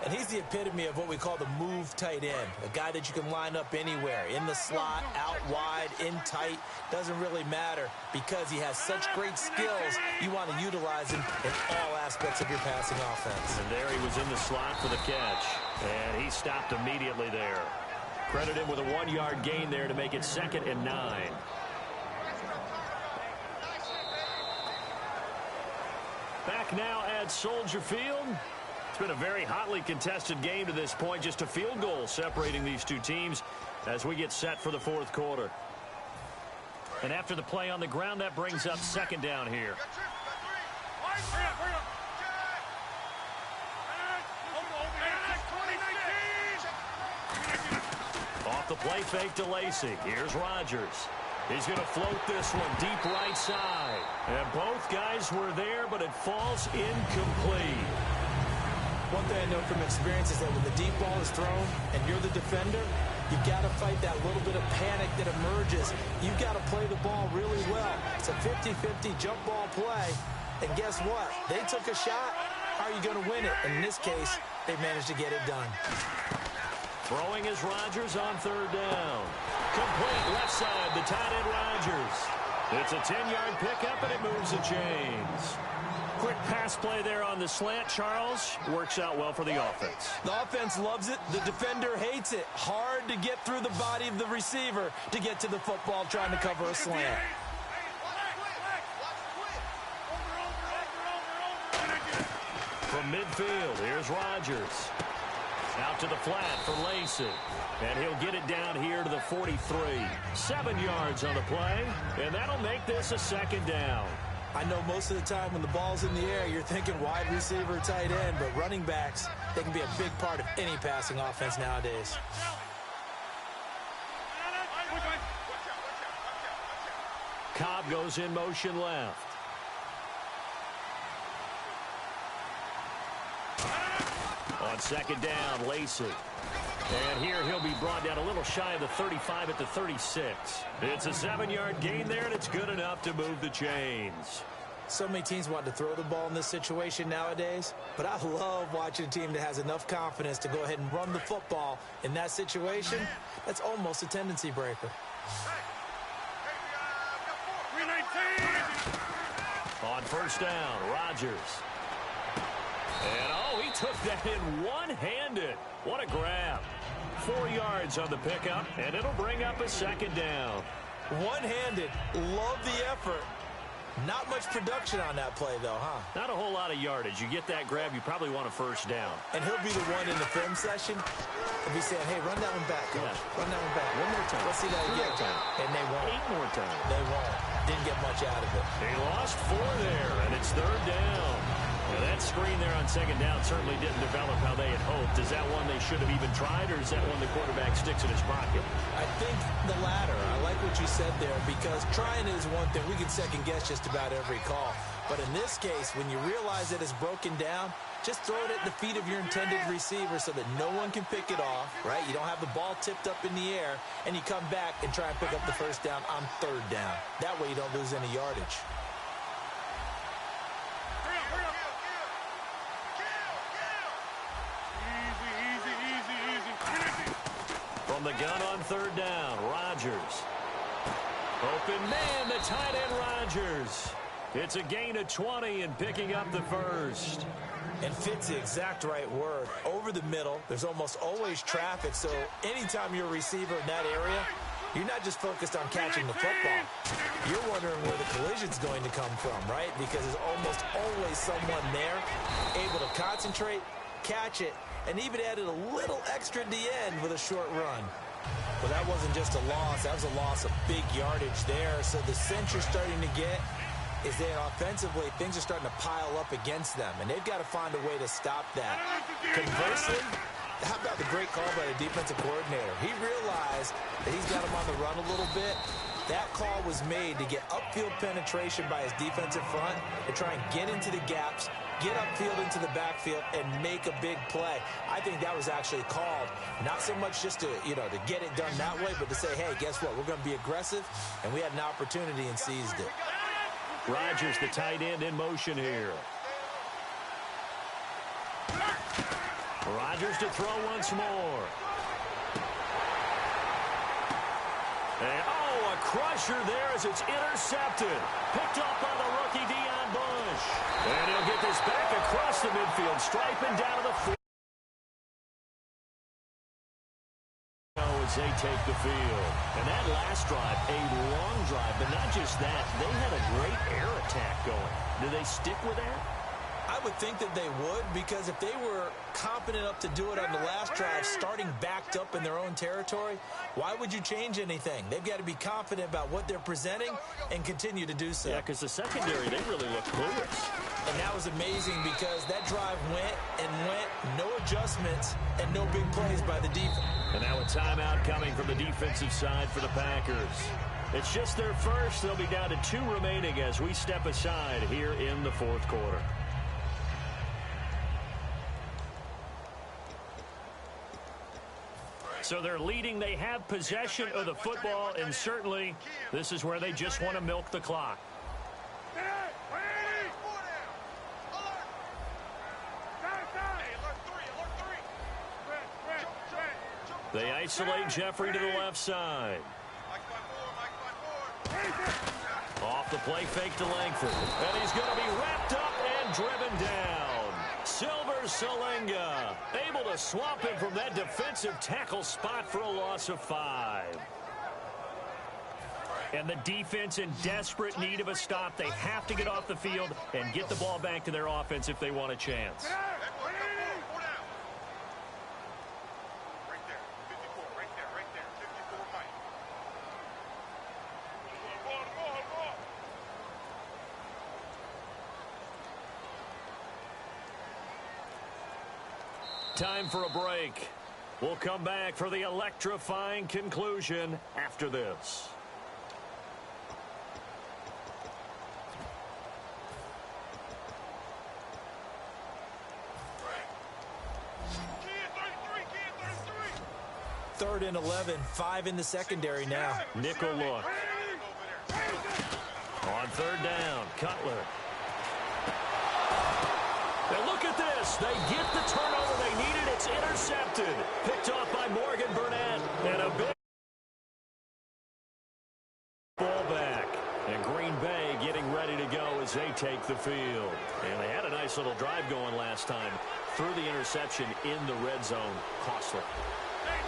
And he's the epitome of what we call the move tight end, a guy that you can line up anywhere, in the slot, out wide, in tight, doesn't really matter because he has such great skills. You want to utilize him in all aspects of your passing offense. And there he was in the slot for the catch, and he stopped immediately there. Credit him with a 1-yard gain there to make it 2nd and 9. Back now at Soldier Field. It's been a very hotly contested game to this point. Just a field goal separating these two teams as we get set for the 4th quarter. And after the play on the ground, that brings up 2nd down here. Off the play fake to Lacy. Here's Rodgers. He's going to float this one deep right side. And both guys were there, but it falls incomplete. One thing I know from experience is that when the deep ball is thrown and you're the defender, you've got to fight that little bit of panic that emerges. You've got to play the ball really well. It's a 50-50 jump ball play. And guess what? They took a shot. How are you going to win it? And in this case, they managed to get it done. Throwing is Rodgers on 3rd down. Complete left side, the tight end Rodgers. It's a 10-yard pickup, and it moves the chains. Quick pass play there on the slant, Charles. Works out well for the offense. The offense loves it. The defender hates it. Hard to get through the body of the receiver to get to the football trying to cover a slant. From midfield, here's Rodgers. Out to the flat for Lacy. And he'll get it down here to the 43. 7 yards on the play, and that'll make this a 2nd down. I know most of the time when the ball's in the air, you're thinking wide receiver, tight end, but running backs, they can be a big part of any passing offense nowadays. Cobb goes in motion left. On 2nd down, Lacy. And here he'll be brought down a little shy of the 35 at the 36. It's a 7-yard gain there, and it's good enough to move the chains. So many teams want to throw the ball in this situation nowadays, but I love watching a team that has enough confidence to go ahead and run the football in that situation. That's almost a tendency breaker. On 1st down, Rodgers. And, oh, he took that in one-handed. What a grab. 4 yards on the pickup, and it'll bring up a 2nd down. One-handed. Love the effort. Not much production on that play, though, huh? Not a whole lot of yardage. You get that grab, you probably want a 1st down. And he'll be the one in the film session. He'll be saying, hey, run that one back, coach. Yeah. Run that one back. One more time. Let's see that again. And they won't. 8 more times. They won't. Didn't get much out of it. He lost 4 there, and it's 3rd down. Now that screen there on 2nd down certainly didn't develop how they had hoped. Is that one they should have even tried, or is that one the quarterback sticks in his pocket? I think the latter. I like what you said there, because trying is one thing. We can second-guess just about every call. But in this case, when you realize that it's broken down, just throw it at the feet of your intended receiver so that no one can pick it off, right? You don't have the ball tipped up in the air, and you come back and try and pick up the 1st down on 3rd down. That way you don't lose any yardage. From the gun on 3rd down, Rodgers. Open man, the tight end Rodgers. It's a gain of 20 and picking up the 1st. And fit's the exact right word. Over the middle, there's almost always traffic, so anytime you're a receiver in that area, you're not just focused on catching the football. You're wondering where the collision's going to come from, right? Because there's almost always someone there able to concentrate, catch it, and even added a little extra at the end with a short run. But that wasn't just a loss. That was a loss of big yardage there. So the sense you're starting to get is that offensively, things are starting to pile up against them, and they've got to find a way to stop that. Conversely, how about the great call by the defensive coordinator? He realized that he's got him on the run a little bit. That call was made to get upfield penetration by his defensive front to try and get into the gaps, get upfield into the backfield and make a big play. I think that was actually called, not so much just to, to get it done that way, but to say, hey, guess what? We're going to be aggressive, and we had an opportunity and seized it. Rodgers, the tight end, in motion here. Rodgers to throw once more. And, a crusher there as it's intercepted. Picked up by the rookie Deon Bush. And he'll get this back across the midfield stripe and down to the field. As they take the field. And that last drive, a long drive, but not just that. They had a great air attack going. Do they stick with that? I would think that they would, because if they were confident enough to do it on the last drive, starting backed up in their own territory, why would you change anything? They've got to be confident about what they're presenting and continue to do so. Yeah, because the secondary, they really look clueless. And that was amazing because that drive went and went, no adjustments, and no big plays by the defense. And now a timeout coming from the defensive side for the Packers. It's just their first. They'll be down to 2 remaining as we step aside here in the fourth quarter. So they're leading. They have possession of the football, and certainly this is where they just want to milk the clock. They isolate Jeffrey to the left side. Off the play fake to Langford. And he's going to be wrapped up and driven down. Silver Salenga able to swamp him from that defensive tackle spot for a loss of 5. And the defense in desperate need of a stop. They have to get off the field and get the ball back to their offense if they want a chance. Time for a break. We'll come back for the electrifying conclusion after this. Third and 11, 5 in the secondary now. Nickel look. On third down, Cutler. And look at this. They get the turnover they needed. It's intercepted. Picked off by Morgan Burnett. And a big ball back. And Green Bay getting ready to go as they take the field. And they had a nice little drive going last time. Threw the interception in the red zone. Costly.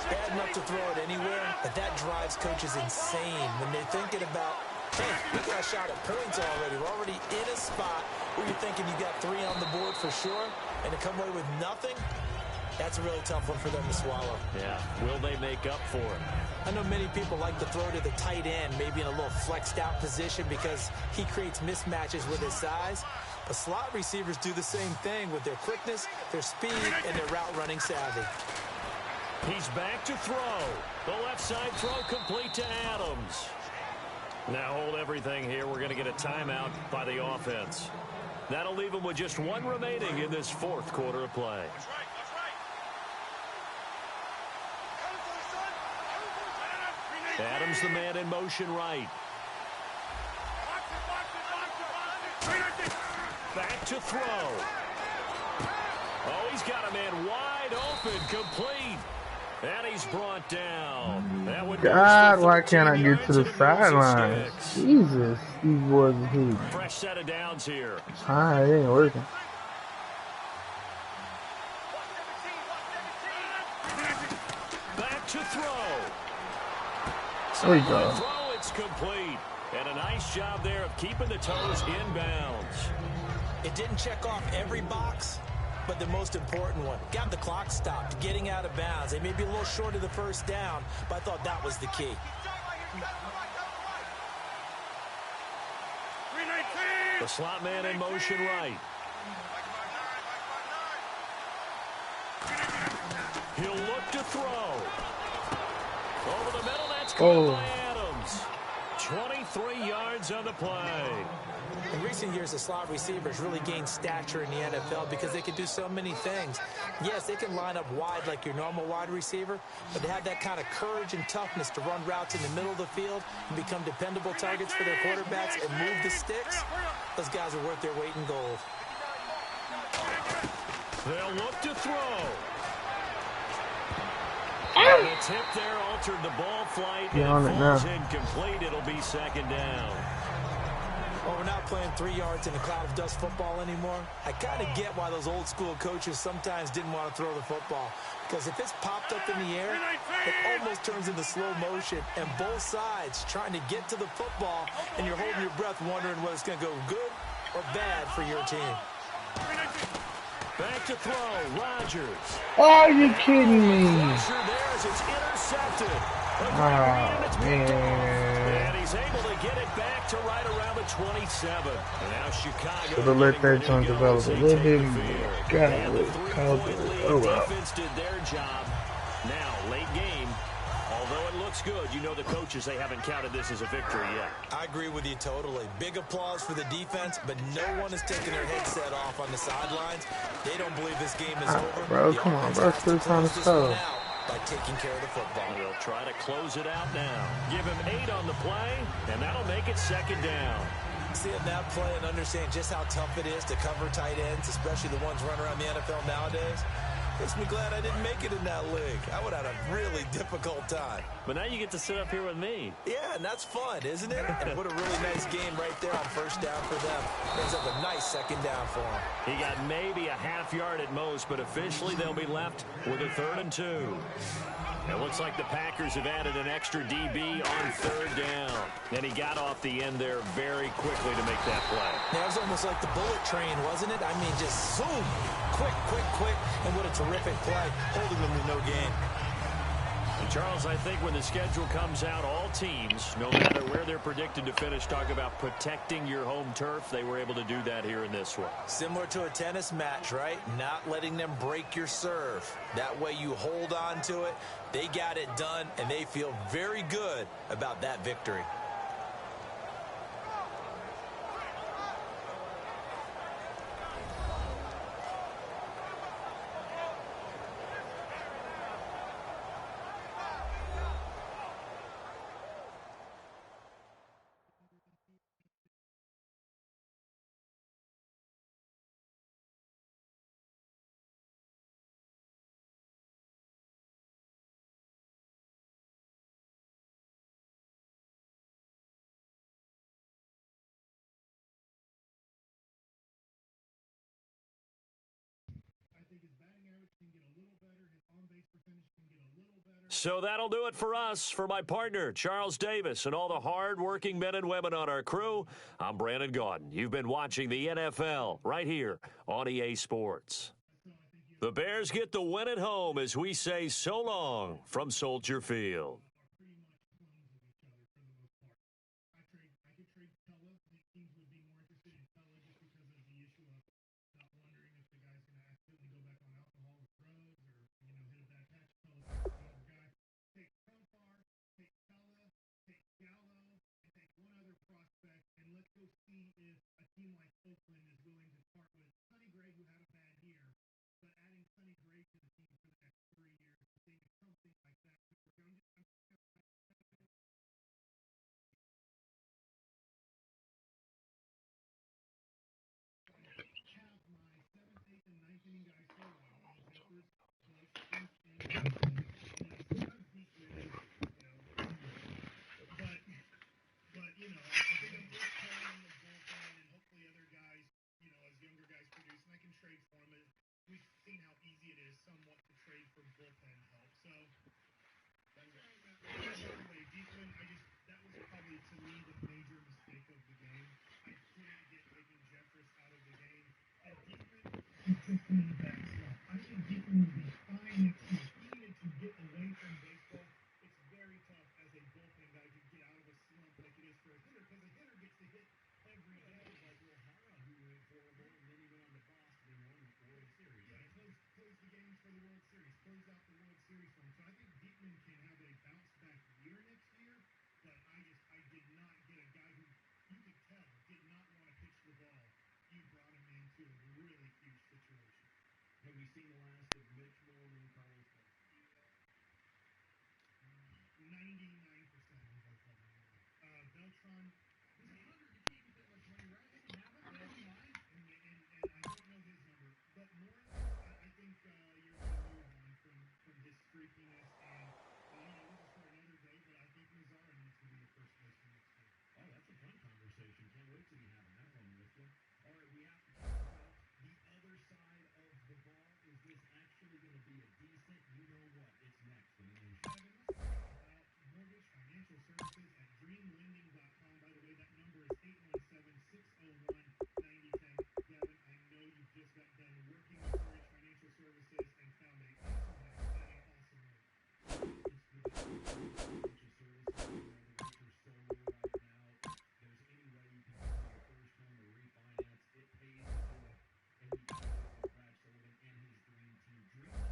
Bad enough to throw it anywhere, but that drives coaches insane when they're thinking about, hey, we got a shot at points already. We're already in a spot where you're thinking you got 3 on the board for sure, and to come away with nothing, that's a really tough one for them to swallow. Yeah, will they make up for it? I know many people like to throw to the tight end, maybe in a little flexed out position because he creates mismatches with his size. But slot receivers do the same thing with their quickness, their speed, and their route running savvy. He's back to throw. The left side throw complete to Adams. Now hold everything here. We're going to get a timeout by the offense. That'll leave them with just 1 remaining in this fourth quarter of play. Adams, the man in motion right. Back to throw. Oh, he's got a man wide open, complete. And he's brought down. That would God, why can't I get to the sideline? Jesus, these boys are huge. Fresh set of downs here. It ain't working. Back to throw. There you go. Throw, it's complete. And a nice job there of keeping the toes inbounds. It didn't check off every box, but the most important one. Got the clock stopped, getting out of bounds. They may be a little short of the first down, but I thought that was the key. The slot man in motion right. He'll look to throw. Over the middle, that's caught by Adams. 23 yards on the play. In recent years, the slot receivers really gained stature in the NFL because they can do so many things. Yes, they can line up wide like your normal wide receiver, but they have that kind of courage and toughness to run routes in the middle of the field and become dependable targets for their quarterbacks and move the sticks. Those guys are worth their weight in gold. They'll look to throw. And the tip there altered the ball flight, and it falls incomplete. It'll be second down. Well, we're not playing 3 yards in a cloud of dust football anymore. I kind of get why those old school coaches sometimes didn't want to throw the football. Because if it's popped up in the air, it almost turns into slow motion. And both sides trying to get to the football, and you're holding your breath wondering whether it's going to go good or bad for your team. Back to throw, Rodgers. Are you kidding me? Pressure there as it's intercepted. Oh, man. And he's able to get it back to right around the 27. And now Chicago. Should have let that joint develop a little bit more. God, oh well. Defense did their job. Now, late game. Although it looks good, you know the coaches, they haven't counted this as a victory yet. I agree with you totally. Big applause for the defense, but no one is taking their headset off on the sidelines. They don't believe this game is over. Bro, come on, bro. Still trying to score. By taking care of the football. They'll try to close it out now. Give him 8 on the play, and that'll make it second down. Seeing that play and understand just how tough it is to cover tight ends, especially the ones running around the NFL nowadays, makes me glad I didn't make it in that league. I would have had a really difficult time. But now you get to sit up here with me. Yeah, and that's fun, isn't it? And what a really nice game right there on first down for them. Brings up a nice second down for them. He got maybe a half yard at most, but officially they'll be left with a 3rd and 2. It looks like the Packers have added an extra DB on 3rd down. And he got off the end there very quickly to make that play. That was almost like the bullet train, wasn't it? I mean, just zoom. Quick, quick, quick. And what a terrific play. Holding them to no gain. And Charles, I think when the schedule comes out, all teams, no matter where they're predicted to finish, talk about protecting your home turf. They were able to do that here in this one. Similar to a tennis match, right? Not letting them break your serve. That way you hold on to it. They got it done, and they feel very good about that victory. So that'll do it for us. For my partner, Charles Davis, and all the hard-working men and women on our crew, I'm Brandon Gaudin. You've been watching the NFL right here on EA Sports. The Bears get the win at home as we say so long from Soldier Field. So I think Diekman can have a bounce back year next year, but I did not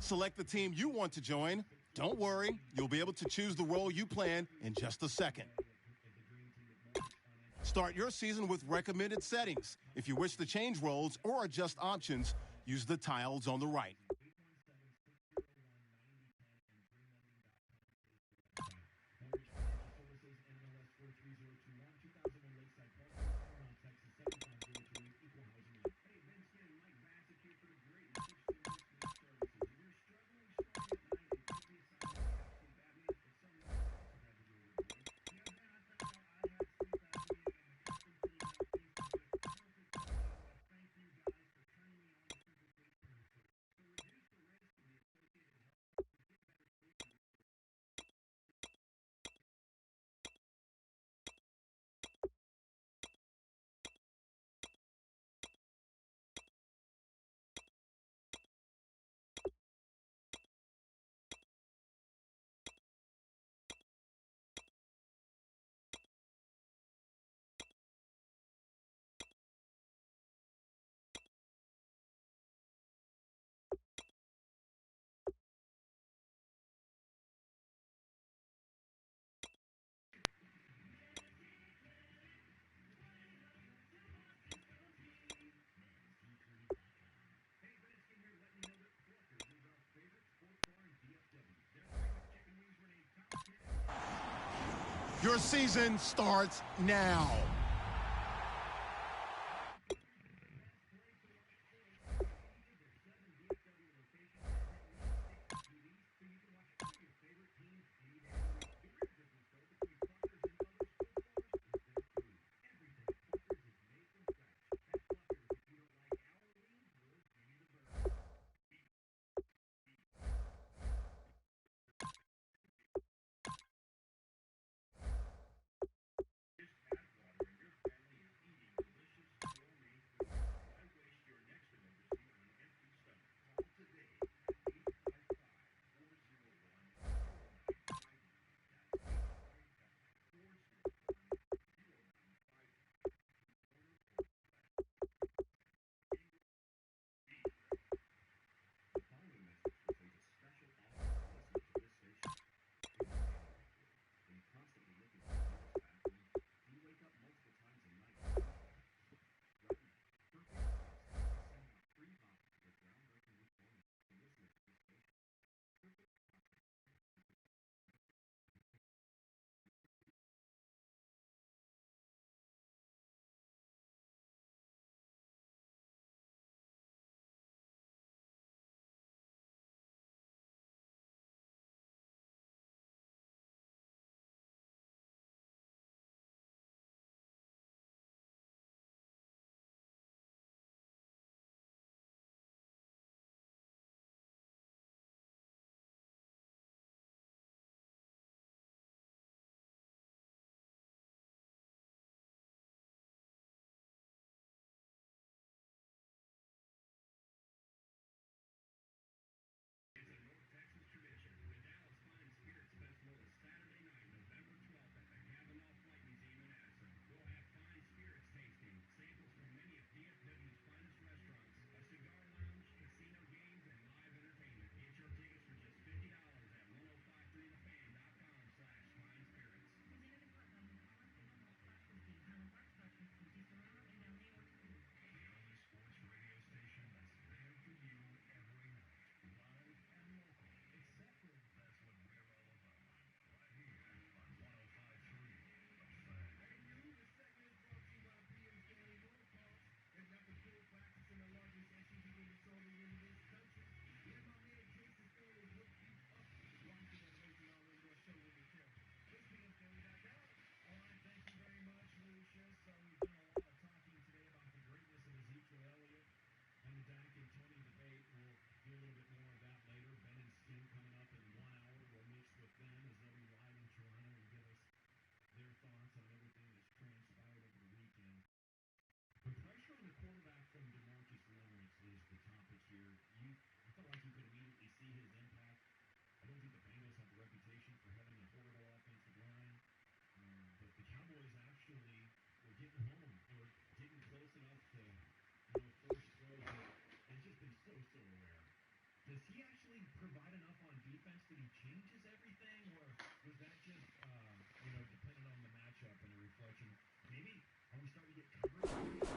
Select the team you want to join. Don't worry, you'll be able to choose the role you plan in just a second. Start your season with recommended settings. If you wish to change roles or adjust options, use the tiles on the right. Your season starts now.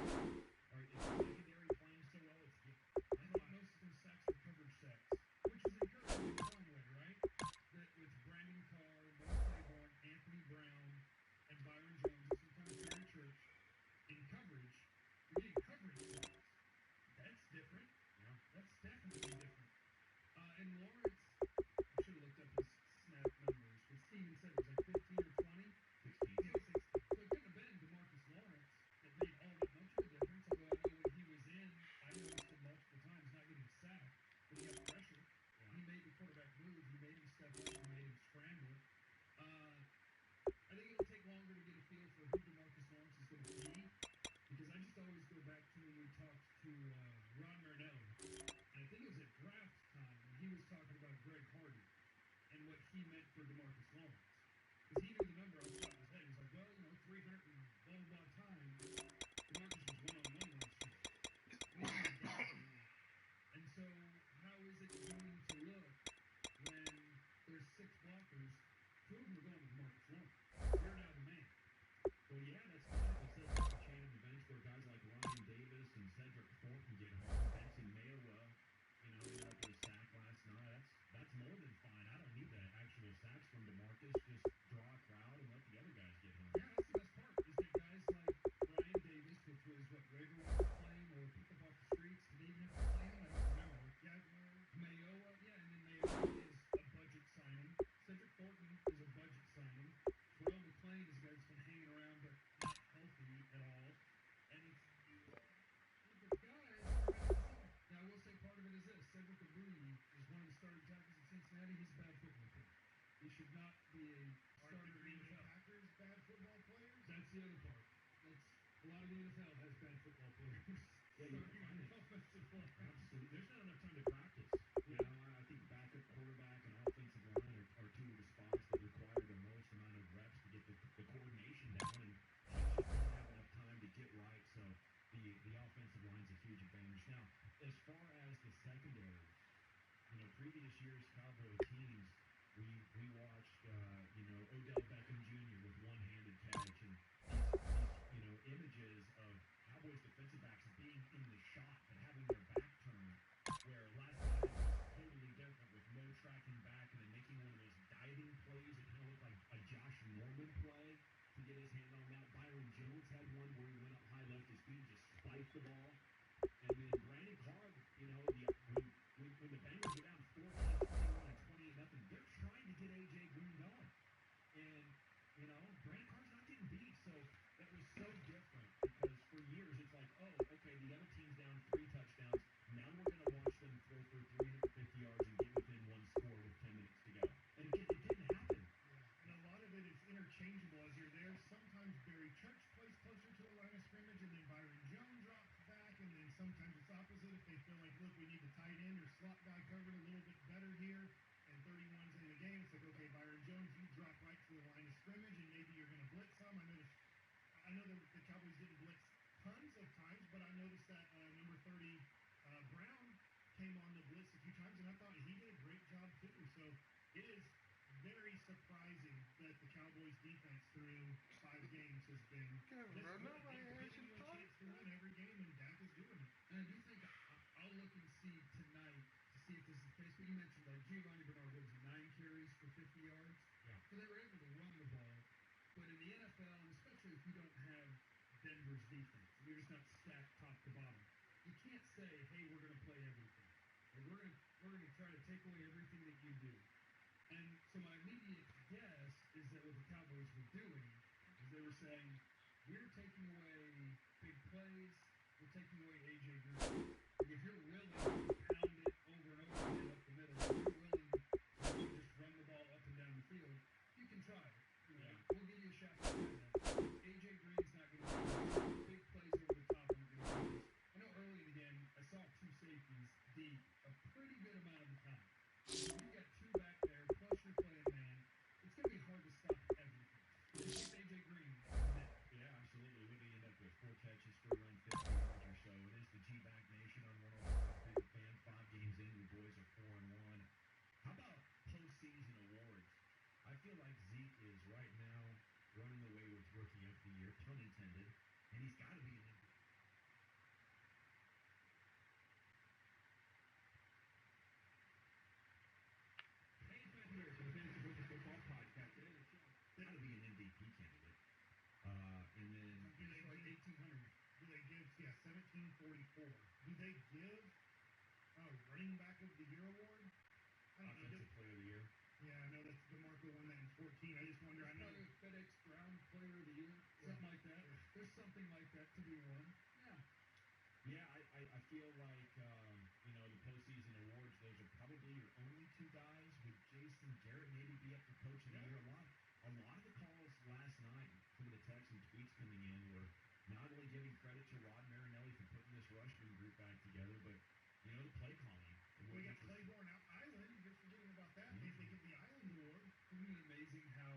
Or is the secondary playing so well? I think most of those sacks are coverage sacks, which is encouraging in one way, right? That with Brandon Carr, Mo Claiborne, Anthony Brown, and Byron Jones, and sometimes Barry Church, in coverage, you're getting coverage sacks. That's different. Yeah. That's definitely different. And Lawrence, I should have looked up his snap numbers, but Steven said it was like 15 or 20. 16. Yeah, 16. So it couldn't have been DeMarcus Lawrence that made all that much of a difference, although I know when he was in, I noticed him multiple times not getting sacked, but he got pressure. Yeah. He made the quarterback move. He made him step up. He made him scramble. I think it'll take longer to get a feel for who DeMarcus Lawrence is going to be, because I just always go back to when we talked to Ron Marinelli, and I think it was at draft time, and he was talking about Greg Hardy and what he meant for DeMarcus Lawrence. Because he knew the number off the top of his head. He's like, well, 300 and blah, blah, blah times. DeMarcus was one-on-one last year. And so how is it going to look when there's 6 blockers, 2 of them are going to DeMarcus Lawrence? You're now the man. Well, yeah, that's kind of sets up the chain of events where guys like Ryan Davis and Cedric Thornton get home. Benson Mayowa, ended up with a sack last night. That's more than fine. I don't need that actual sacks from DeMarcus. Just draw a crowd and let the other guys get home. Yeah, that's the best part, is that guys like Ryan Davis, which was what waiver wire playing or pick up off the streets, did they even have to play him? I don't remember. Yeah, Mayowa, yeah, and then Mayowa is a budget signing. Cedric Thornton is a budget signing. Terrell McClain is a guy that's been hanging around but not healthy at all. And it's the guys. Now, I will say part of it is this. Cedric Ogbuehi is one of the starting tackles in Cincinnati. He's a bad football player. He should not be a starter in the NFL. Packers bad football players? That's the other part. That's a lot of the NFL has bad football players. Yeah, you can find it. Offensive line. Absolutely. There's not enough time to practice. I think backup quarterback and offensive line are 2 of the spots that require the most amount of reps to get the coordination down, and he just doesn't have enough time to get right, so the offensive line's a huge advantage. Now, as far as the secondary, previous years Cowboy teams, we watched, Odell Beckham Jr. with one-handed catch, and these images of Cowboys defensive backs being in the shot but having their back turned, where last night was totally different with Mo tracking back and then making one of those diving plays that kind of looked like a Josh Norman play to get his hand on that. Byron Jones had one where he went up high, left his feet, and just spiked the ball. And then Brandon Carr, when the Bengals are down 14, 21, and 28-0, they're trying to get A.J. Green going. And, Brandon Carr's not getting beat, so that was so different because for years it's like, oh, okay, the other team's down 3 touchdowns. Now we're going to watch them throw for 350 yards and get within 1 score with 10 minutes to go. And it didn't happen. Yeah, and a lot of it is interchangeable as you're there. Sometimes Barry Church plays closer to the line of scrimmage, and then Byron Jones drops back, and then sometimes it's opposite if they feel like, look, we need the tight end or slot guy covered a little bit better here. And 31's in the game. It's like, okay, Byron Jones, you drop right to the line of scrimmage, and maybe you're going to blitz some. I know the Cowboys didn't blitz tons of times, but I noticed that number 30, Brown, came on the blitz a few times, and I thought he did a great job too. So it is very surprising that the Cowboys defense through 5 games has been giving you a chance to win every game, and Dak is doing it. And I do think I'll look and see tonight to see if this is the case. But you mentioned that Giovanni Bernard was 9 carries for 50 yards. Yeah. So they were able to run the ball. But in the NFL, and especially if you don't have Denver's defense, you're just not stacked top to bottom, you can't say, hey, we're going to play everything. Like, we're going to try to take away everything that you do. And so my immediate guess is that what the Cowboys were doing is they were saying, we're taking away big plays, we're taking away A.J. Green. Like, if you're willing to pound it over and over again up the middle, if you're willing to just run the ball up and down the field, you can try it. We'll give you a shot to do that. A.J. Green's not going to do big plays over the top. I know early in the game, I saw 2 safeties deep a pretty good amount of the time. If you got 2 back there, plus you're playing man, it's going to be hard to stop everything. It's A.J. Green. Yeah, absolutely. What did he end up with? 4 catches for around 50 yards or so. It is the G-Back Nation on 105 Big Fan. 5 games in, the boys are 4-1. How about postseason awards? I feel like Zeke is right now running away with 1744. Do they give running back of the year award? I don't know. Offensive player of the year. Yeah, I know that DeMarco won that in 14. I just wonder. I know FedEx Brown Player of the Year, something like that. Yeah. There's something like that to be won. Yeah. Yeah, I feel like, the postseason awards, those are probably your only two guys. Would Jason Garrett maybe be up for Coach of the Year? A lot of the calls last night, some of the texts and tweets coming in were not only giving credit to Rod Marinelli for putting this Rushman group back together, but, the play calling. we got Claiborne out Island. You're forgetting about that. They give the Island Award. Isn't it amazing how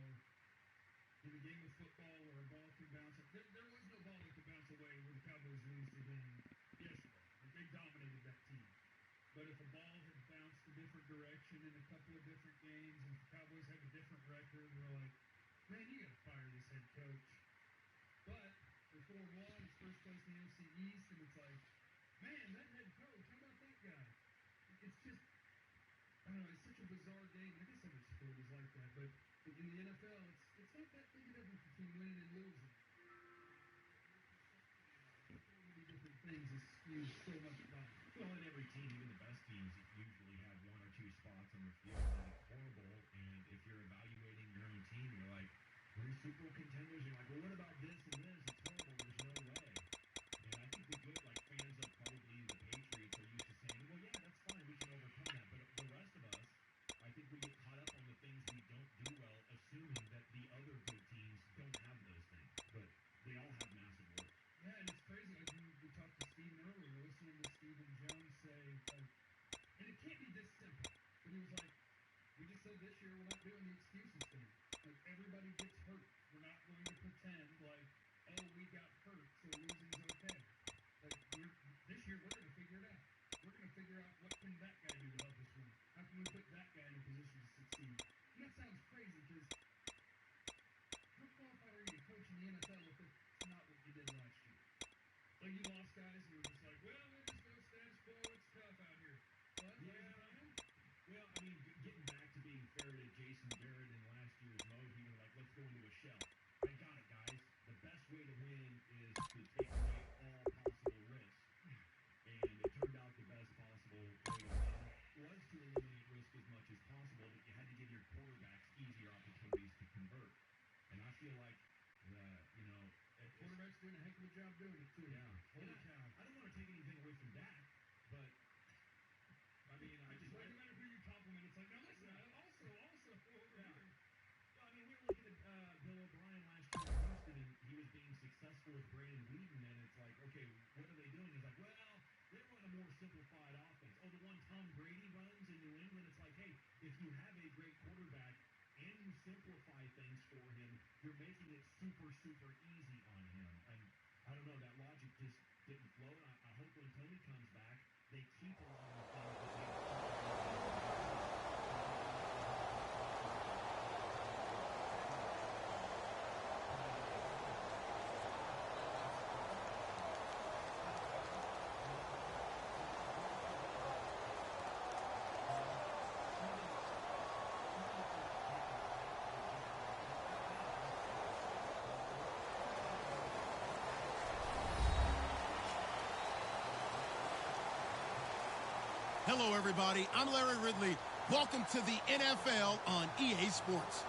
in a game of football where a ball can bounce, there was no ball that could bounce away where the Cowboys lose the game yesterday. Like they dominated that team. But if a ball had bounced a different direction in a couple of different games, and if the Cowboys have a different record, we're like, man, you got to fire this head coach. But they're 4-1, it's first place in the NFC East, and it's like, man, that head coach, how about that guy? It's just, I don't know, it's such a bizarre game. I guess every sport is like that, but in the NFL, it's not that big a difference between winning and losing. So many different things is skewed so much by. Well, in every team, even the best teams, usually have one or two spots on the field that are horrible. And if you're evaluating your own team, you're like, we're Super Bowl contenders. You're like, well, what about this and this? It's horrible. There's no way. And I think the good, fans of probably the Patriots are used to saying, well, yeah, that's fine. We can overcome that. But the rest of us, I think we get caught up on the things we don't do well, assuming that the other good teams don't have those things. But they all have massive work. Yeah, and it's crazy. Like we talked to Steven earlier, listening to Stephen Jones say, and it can't be this simple. But he was like, we just said this year we're not doing the excuses thing. Like everybody gets hurt. We're not going to pretend like, oh, we got hurt, so losing's okay. Like this year we're going to figure it out. We're going to figure out what can that guy do to help us win. How can we put that guy in a position to succeed? And that sounds crazy because how qualified are you to coach in the NFL if it's not what you did last year? Like you lost guys and you were just like, well, we'll just go status quo. It's tough out here. What? Yeah. Well, I mean, getting back to being fair to Jason Garrett in last year's mode, he was like, let's go into a shell. I got it, guys. The best way to win is to take away all possible risks. And it turned out the best possible way to win was to eliminate risk as much as possible, but you had to give your quarterbacks easier opportunities to convert. And I feel like, quarterback's doing a heck of a job doing it, too. Yeah. Holy cow. I don't want to take anything away from Dak, but, I mean, No matter who you compliment, it's like, now listen, also, over Yeah. here. Well, I mean, we were looking at Bill O'Brien last year in Houston, and he was being successful with Brandon Weeden, and it's like, okay, what are they doing? He's like, well, they run a more simplified offense. Oh, the one Tom Brady runs in New England, it's like, hey, if you have a great quarterback and you simplify things for him, you're making it super, super easy on him. And I don't know, that logic just didn't flow. And I hope when Tony comes back, they keep a lot of the things that they Hello, everybody. I'm Larry Ridley. Welcome to the NFL on EA Sports.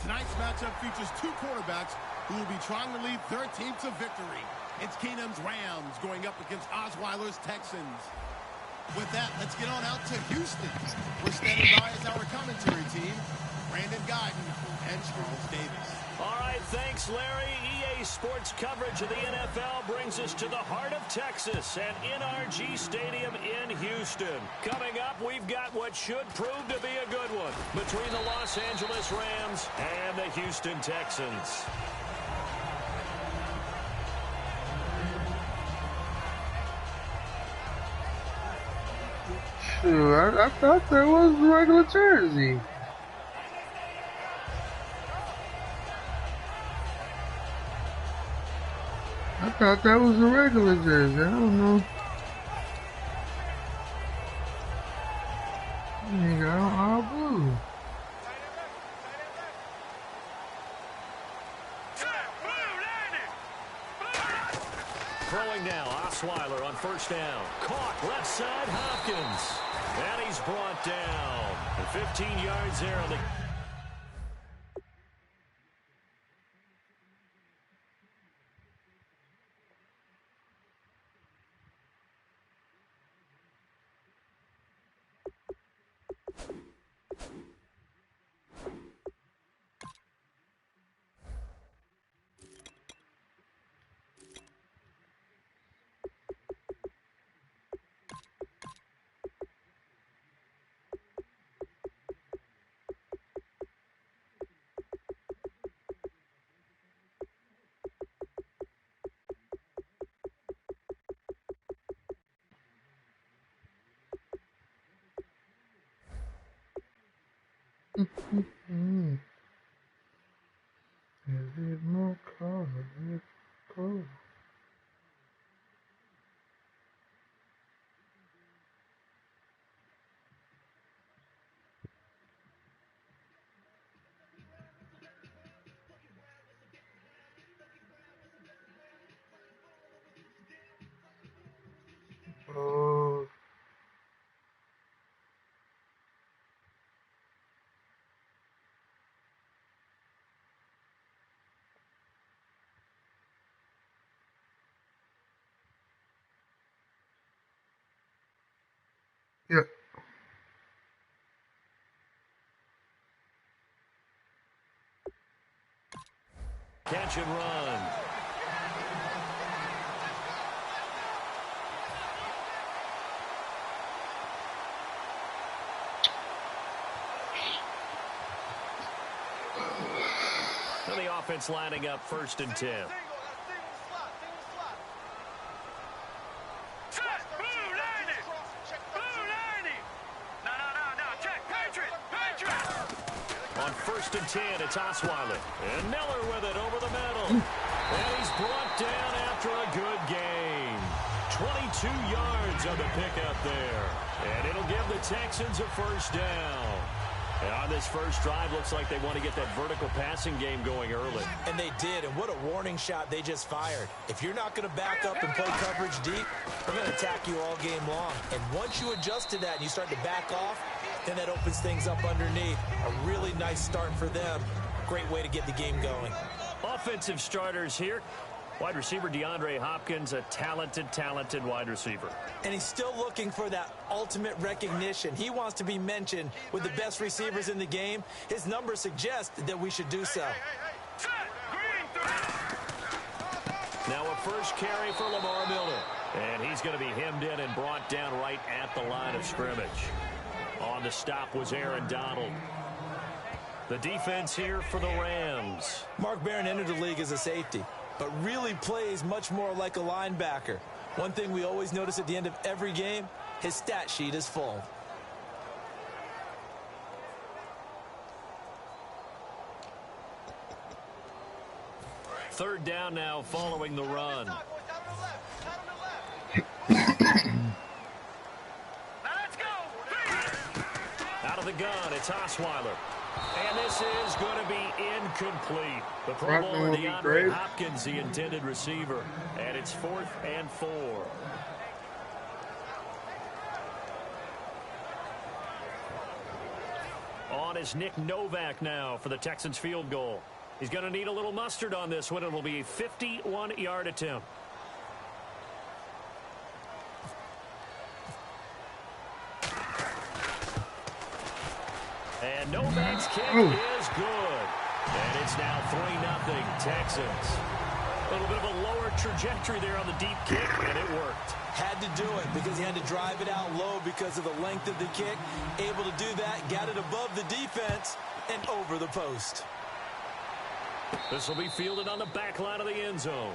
Tonight's matchup features two quarterbacks who will be trying to lead their team to victory. It's Keenum's Rams going up against Osweiler's Texans. With that, let's get on out to Houston. We're standing by as our commentary team, Brandon Guyton and Charles Davis. All right, thanks, Larry. EA Sports coverage of the NFL brings us to the heart of Texas at NRG Stadium in Houston. Coming up, we've got what should prove to be a good one between the Los Angeles Rams and the Houston Texans. Sure, I thought that was the regular jersey. I thought that was a regular jersey. I don't know. You got on all blue. Throwing now, Osweiler on first down. Caught left side, Hopkins. And he's brought down. And 15 yards there on the... Is it my car? Is it cold? Oh, yeah. Catch and run. And the offense lining up 1st and 10. On 1st and 10, it's Osweiler. And Miller with it over the middle. And he's brought down after a good game. 22 yards on the pickup there. And it'll give the Texans a 1st down. And on this first drive, looks like they want to get that vertical passing game going early. And they did, and what a warning shot they just fired. If you're not going to back up and play coverage deep, they're going to attack you all game long. And once you adjust to that and you start to back off, then that opens things up underneath. A really nice start for them. Great way to get the game going. Offensive starters here. Wide receiver DeAndre Hopkins, a talented wide receiver. And he's still looking for that ultimate recognition. He wants to be mentioned with the best receivers in the game. His numbers suggest that we should do so. Now a first carry for Lamar Miller. And he's going to be hemmed in and brought down right at the line of scrimmage. On the stop was Aaron Donald. The defense here for the Rams. Mark Barron entered the league as a safety, but really plays much more like a linebacker. One thing we always notice at the end of every game, his stat sheet is full. Third down now following the run. Out of the gun, it's Osweiler. And this is going to be incomplete. The Pro Bowler DeAndre Hopkins, the intended receiver. And it's 4th and 4. On is Nick Novak now for the Texans field goal. He's going to need a little mustard on this one. It'll be a 51-yard attempt. And Novak's kick is good. And it's now 3-0 Texans. A little bit of a lower trajectory there on the deep kick, and it worked. Had to do it because he had to drive it out low because of the length of the kick. Able to do that, got it above the defense and over the post. This will be fielded on the back line of the end zone.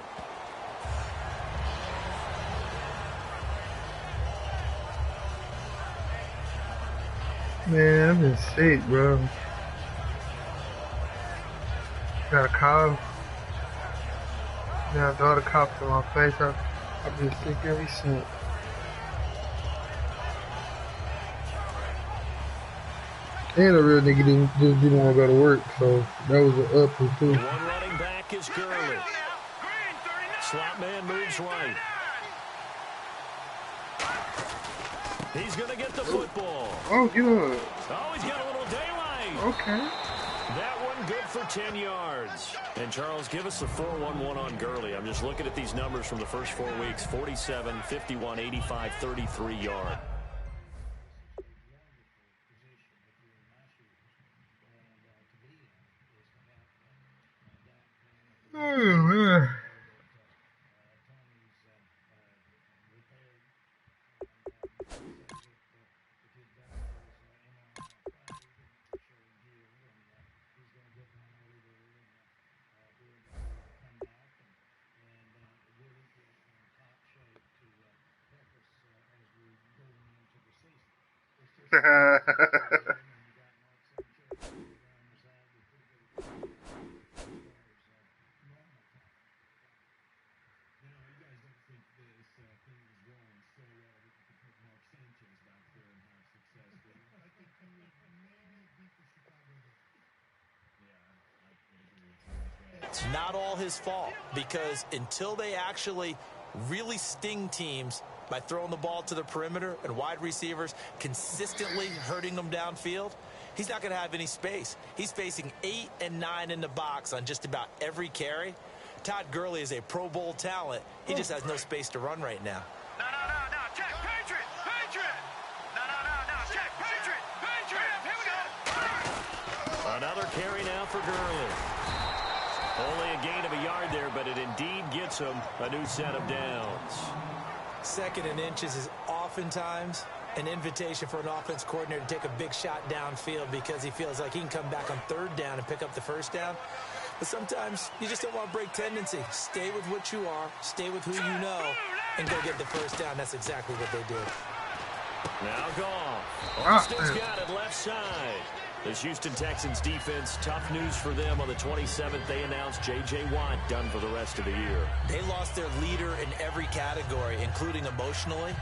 Man, I've been sick, bro. Got a cough. Now, all the coughs in my face. I've been sick ever since. And a real nigga didn't want to go to work, so that was an upper too. One running back is Gurley. Slot man moves right. He's going to get the football. Oh, good. Oh, he's got a little daylight. Okay. That one good for 10 yards. And, Charles, give us the 4-1-1 on Gurley. I'm just looking at these numbers from the first 4 weeks. 47, 51, 85, 33 yards. Oh, man. It's not all his fault, because until they actually really sting teams by throwing the ball to the perimeter and wide receivers consistently hurting them downfield, he's not going to have any space. He's facing 8 and 9 in the box on just about every carry. Todd Gurley is a Pro Bowl talent. He just has no space to run right now. No, check, Patriot, Patriot. No, check, Patriot, Patriot. Here we go. Another carry now for Gurley. Only a gain of a yard there, but it indeed gets him a new set of downs. 2nd and inches is oftentimes an invitation for an offense coordinator to take a big shot downfield because he feels like he can come back on 3rd down and pick up the 1st down. But sometimes you just don't want to break tendency. Stay with what you are, stay with who you know, and go get the 1st down. That's exactly what they did. Now gone. Austin's got it left side. This Houston Texans defense, tough news for them. On the 27th, they announced J.J. Watt done for the rest of the year. They lost their leader in every category, including emotionally.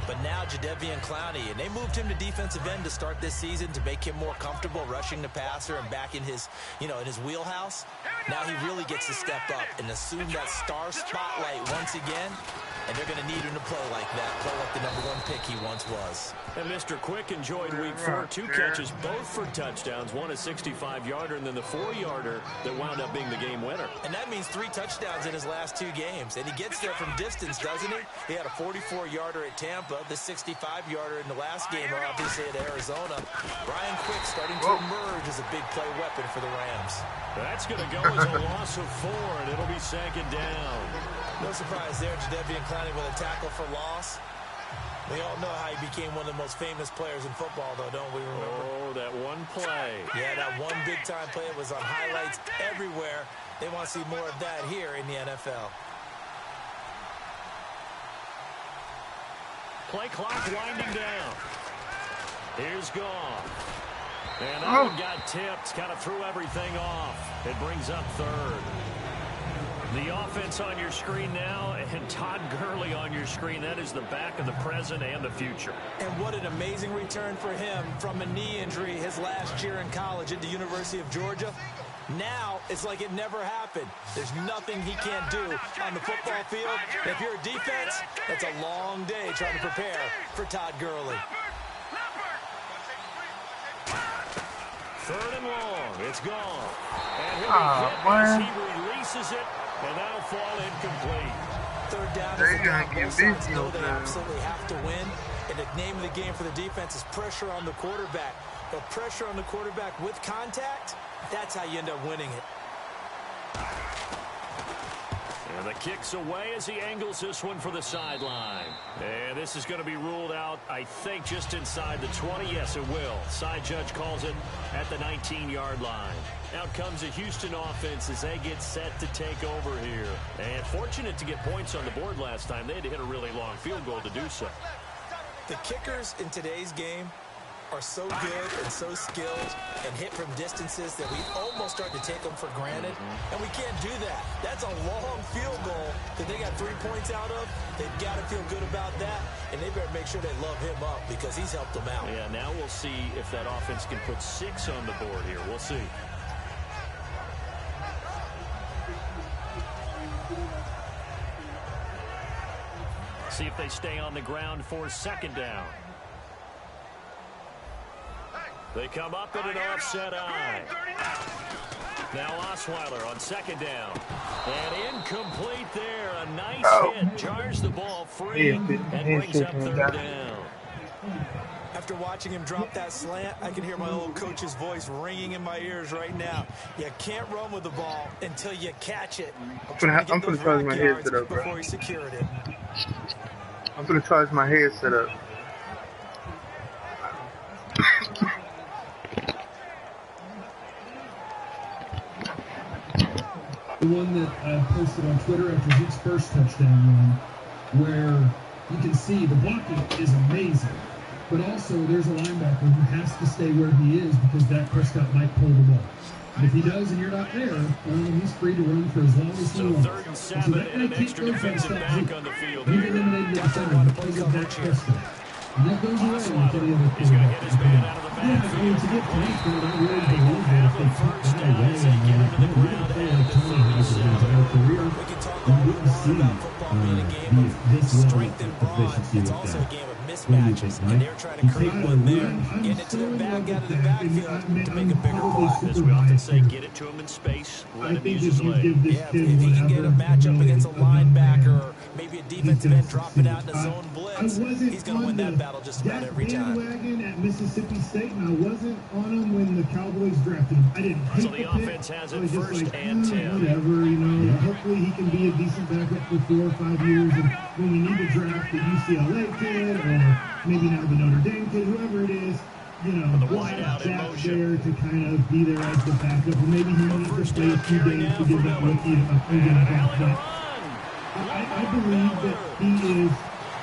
But now Jadeveon Clowney, and they moved him to defensive end to start this season to make him more comfortable rushing the passer and back in his, in his wheelhouse. Now he really gets to step up and assume that star spotlight once again. And they're going to need him to play like that, play like the #1 pick he once was. And Mr. Quick enjoyed week 4. 2 catches, both for touchdowns. One a 65-yarder, and then the 4-yarder that wound up being the game winner. And that means 3 touchdowns in his last 2 games. And he gets there from distance, doesn't he? He had a 44-yarder at Tampa, the 65-yarder in the last game, obviously at Arizona. Brian Quick starting to emerge as a big play weapon for the Rams. That's going to go as a loss of 4, and it'll be 2nd down. No surprise there, Jadeveon Clowney with a tackle for loss. We all know how he became one of the most famous players in football, though, don't we remember? Oh, that one play. Yeah, that one big-time play was on highlights everywhere. They want to see more of that here in the NFL. Play clock winding down. Here's Goff. And that one got tipped, kind of threw everything off. It brings up 3rd. The offense on your screen now, and Todd Gurley on your screen. That is the back of the present and the future. And what an amazing return for him from a knee injury his last year in college at the University of Georgia. Now, it's like it never happened. There's nothing he can't do on the football field. And if you're a defense, that's a long day trying to prepare for Todd Gurley. 3rd and long. It's gone. And he'll be hit as he releases it. And that'll fall incomplete. 3rd down is a down. Both sides know they absolutely have to win. And the name of the game for the defense is pressure on the quarterback. But pressure on the quarterback with contact, that's how you end up winning it. And the kick's away as he angles this one for the sideline. And this is going to be ruled out, I think, just inside the 20. Yes, it will. Side judge calls it at the 19-yard line. Out comes the Houston offense as they get set to take over here. And fortunate to get points on the board last time. They had to hit a really long field goal to do so. The kickers in today's game are so good and so skilled and hit from distances that we almost start to take them for granted. And we can't do that. That's a long field goal that they got 3 points out of. They've got to feel good about that, and they better make sure they love him up because he's helped them out. Yeah, now we'll see if that offense can put 6 on the board here. We'll see. See if they stay on the ground for 2nd down. They come up in an offset eye. Now Osweiler on second down. And incomplete there. A nice hit. Jars the ball free and brings up third down. After watching him drop that slant, I can hear my old coach's voice ringing in my ears right now. You can't run with the ball until you catch it. I'm gonna charge my headset up, bro. Before he secured it. I'm gonna charge my headset up. The one that I posted on Twitter after Zeke's first touchdown run, where you can see the blocking is amazing. But also, there's a linebacker who has to stay where he is because Dak Prescott might pull the ball. And if he does and you're not there, he's free to run for as long as he wants. Third and 7 and an extra defensive back on the field We've here. eliminated the defender because of Dak Prescott. And that goes away with any other He's going to get his man out of the yeah, backfield. to get connected, I really believe that if they took that away and we're going to play like Tony has his entire career, we wouldn't see this level of efficiency with that. Mismatches, and they're trying to create one there, get it to the back out of the backfield to make a bigger play. As we often say, get it to him in space, let him use his leg. Yeah, if he can get a matchup against a linebacker or maybe a defensive end dropping out in a zone blitz, he's going to win that battle just about every time. At Mississippi State, and I wasn't on him when the Cowboys drafted him. I didn't hate So the the pick. offense has I it was just first like, and 10. whatever, hopefully he can be a decent backup for 4 or 5 years, and when we need to draft the UCLA kid or maybe now the Notre Dame kid, whoever it is, we'll have Dak there to kind of be there as the backup, or maybe he needs to play a few days to give that rookie a good back. But I believe that he is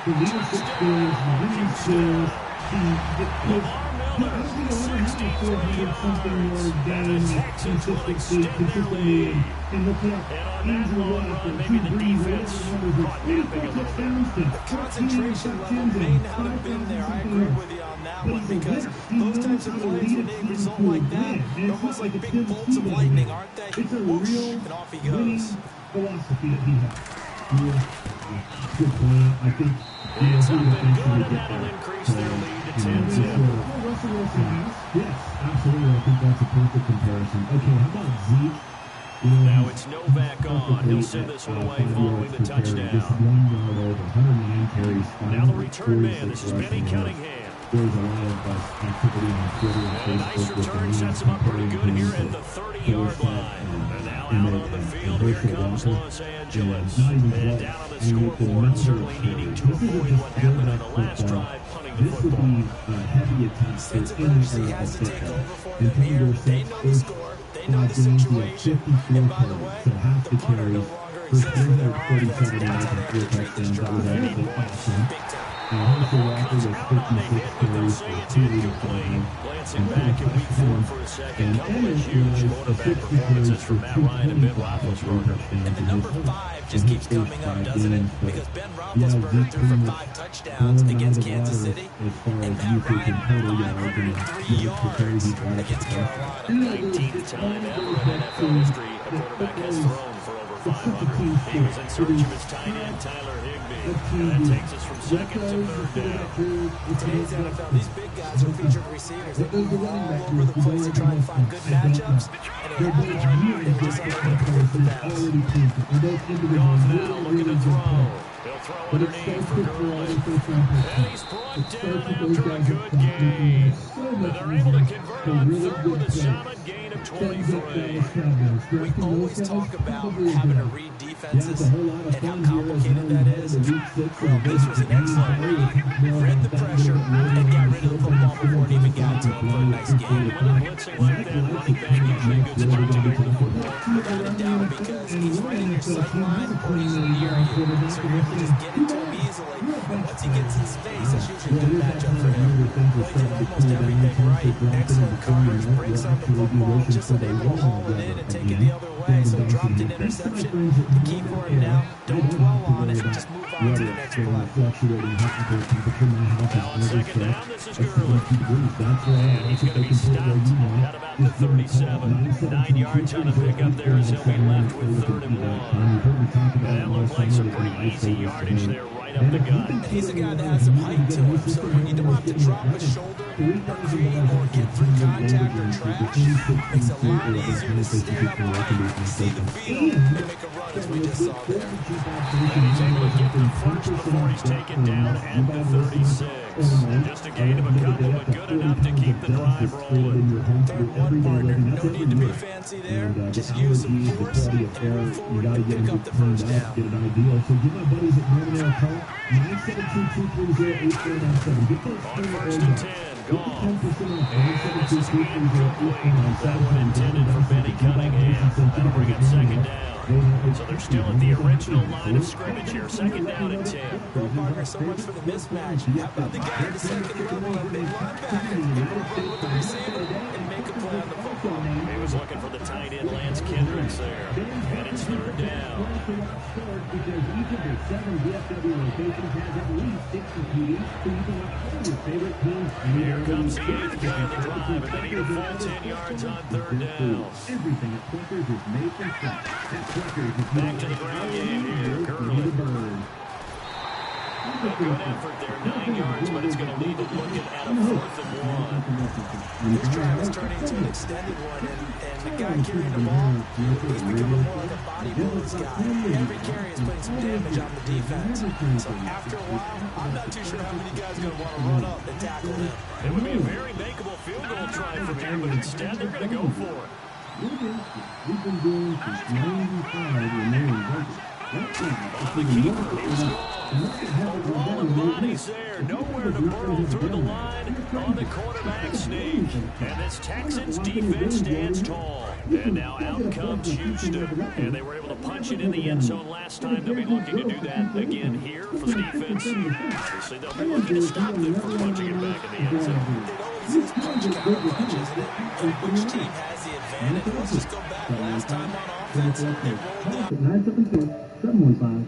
the leadership skills, the winning skills. I don't think he'll ever have a 400-something yard game consistently, and he'll put up Andrew Luck and Drew Brees, whatever numbers, 84 touchdowns to 14 interceptions and 5,000 something yards. That one, because those types of plays, when they result like that, they're almost like big bolts of lightning, aren't they? It's a Whoosh, real and off he winning goes. philosophy that he has. Good point. I think It's up he and will good, eventually and get that'll there. increase their lead to 10-10. Russell Wilson has. Yes, absolutely. I think that's a perfect comparison. Okay, how about Zeke? Now it's Novak on. He'll send this one away following the touchdown. Just 1 yard over, 109 carries. Now the return man. This is Benny Cunningham. There's a lot of activity on Twitter and And a nice Facebook with return him sets him up pretty good comparing here him at the to 30-yard line. And now out on the field, here comes Los Angeles. And down on the scoreboard, certainly needing to avoid what happened on the last drive, punting the This would football. be a heavy attempt for Defensive any emergency NFL has to take football. over for And them here. Tango They sets know the score. They know the games, situation. 54 And by the carries, way, so half the the punter no carries longer for exists for their 347 offense. yards That's how and they're 4 going to treat this touchdowns. That was drive. absolutely awesome. Big time. Herschel Walker was 56 carries for 285. Glancing back at week 4 for a second, a couple of huge quarterback performances from Matt Ryan and Ben Roethlisberger. And the number 5 just keeps coming up, doesn't it? Because Ben Roethlisberger threw for 5 touchdowns against Kansas City, and Matt Ryan only for 3 yards against Carolina. 19th time ever in NFL history a quarterback has thrown for over 500. He was in search of his tight end, Tyler Higbee. And that takes us from second to third down. Today's NFL, these big guys are featured receivers. They move all over the place to try and find good matchups, and they have the arm, they just get able to complete the pass. Goff now looking to throw. He'll throw underneath for Gurley. And he's brought down after a good game. And they're able to convert on third with a solid gain of 23. We always talk about having to read defenses and how complicated that is. Well, this was an excellent read. Read the pressure and got rid of the football before it even got to him for a nice game. When they're blitzing like that, running back usually a good spot to get the football. Without a doubt, because he's right in your sight line or he's near you. So you can just get it to him easily. And once he gets in space, that's usually a good matchup for him. Well, he did almost everything right. Excellent coverage, breaks on the football, just unable to haul it in and take it the other way. So dropped an interception. The key for him now, don't dwell on it, just move on to the next play. Now on second down, this is Gurley. And he's going to be stopped at about the 37. 9 yards on the pickup there as he'll be left with 3rd and 1. And that looked like some pretty easy yardage there right up the gut. And he's a guy that has some height to him, so when you don't have to drop a shoulder or create or get through contact or trash, makes it a lot easier to stay upright, see the field, and make a run as we just saw there. And he's able to get the first before he's taken down at the 36. Just a gain of a couple, but good enough to keep the drive rolling. Third one, partner. No need to be fancy there. Just use some force and move forward and pick up the first down. So give my buddies at Norman a call. 972-230-8497. On first and 10, gone. And this is incomplete. That one intended for Benny Cunningham. That'll bring up second down. So they're still at the original line of scrimmage here. Second down and 10. Well, partner, so much for the mismatch. How about the guy at the second level, a big linebacker? With the receiver and make a play on the football. He was looking for the tight end, Lance Kendricks there. And it's third down. Here comes the 8th play of the drive, and they need a full 10 yards on third down. Everything at Quakers is made from scratch. At Quakers, Back to the ground game here. Gurley. A good effort there, 9 yards, but it's going to leave it looking at a 4th and 1. This drive is turning into an extended one, and the guy carrying the ball, he's becoming more like a body blows guy. Every carry is putting some damage on the defense. So after a while, I'm not too sure how many guys are going to want to run up and tackle him. It would be a very makeable field goal try from here, but instead they're going to go for it. We've been doing since 95 when they were working. On the keeper, he's gone. A wall of bodies there. Nowhere to burrow through the line on the quarterback sneak. And this Texans defense stands tall. And now out comes Houston. And they were able to punch it in the end zone last time. They'll be looking to do that again here for the defense. Obviously, they'll be looking to stop them from punching it back in the end zone. It always is punch counter punch, isn't it? Which team has the advantage? Let's just go back. Last time on offense, they rolled the 974-715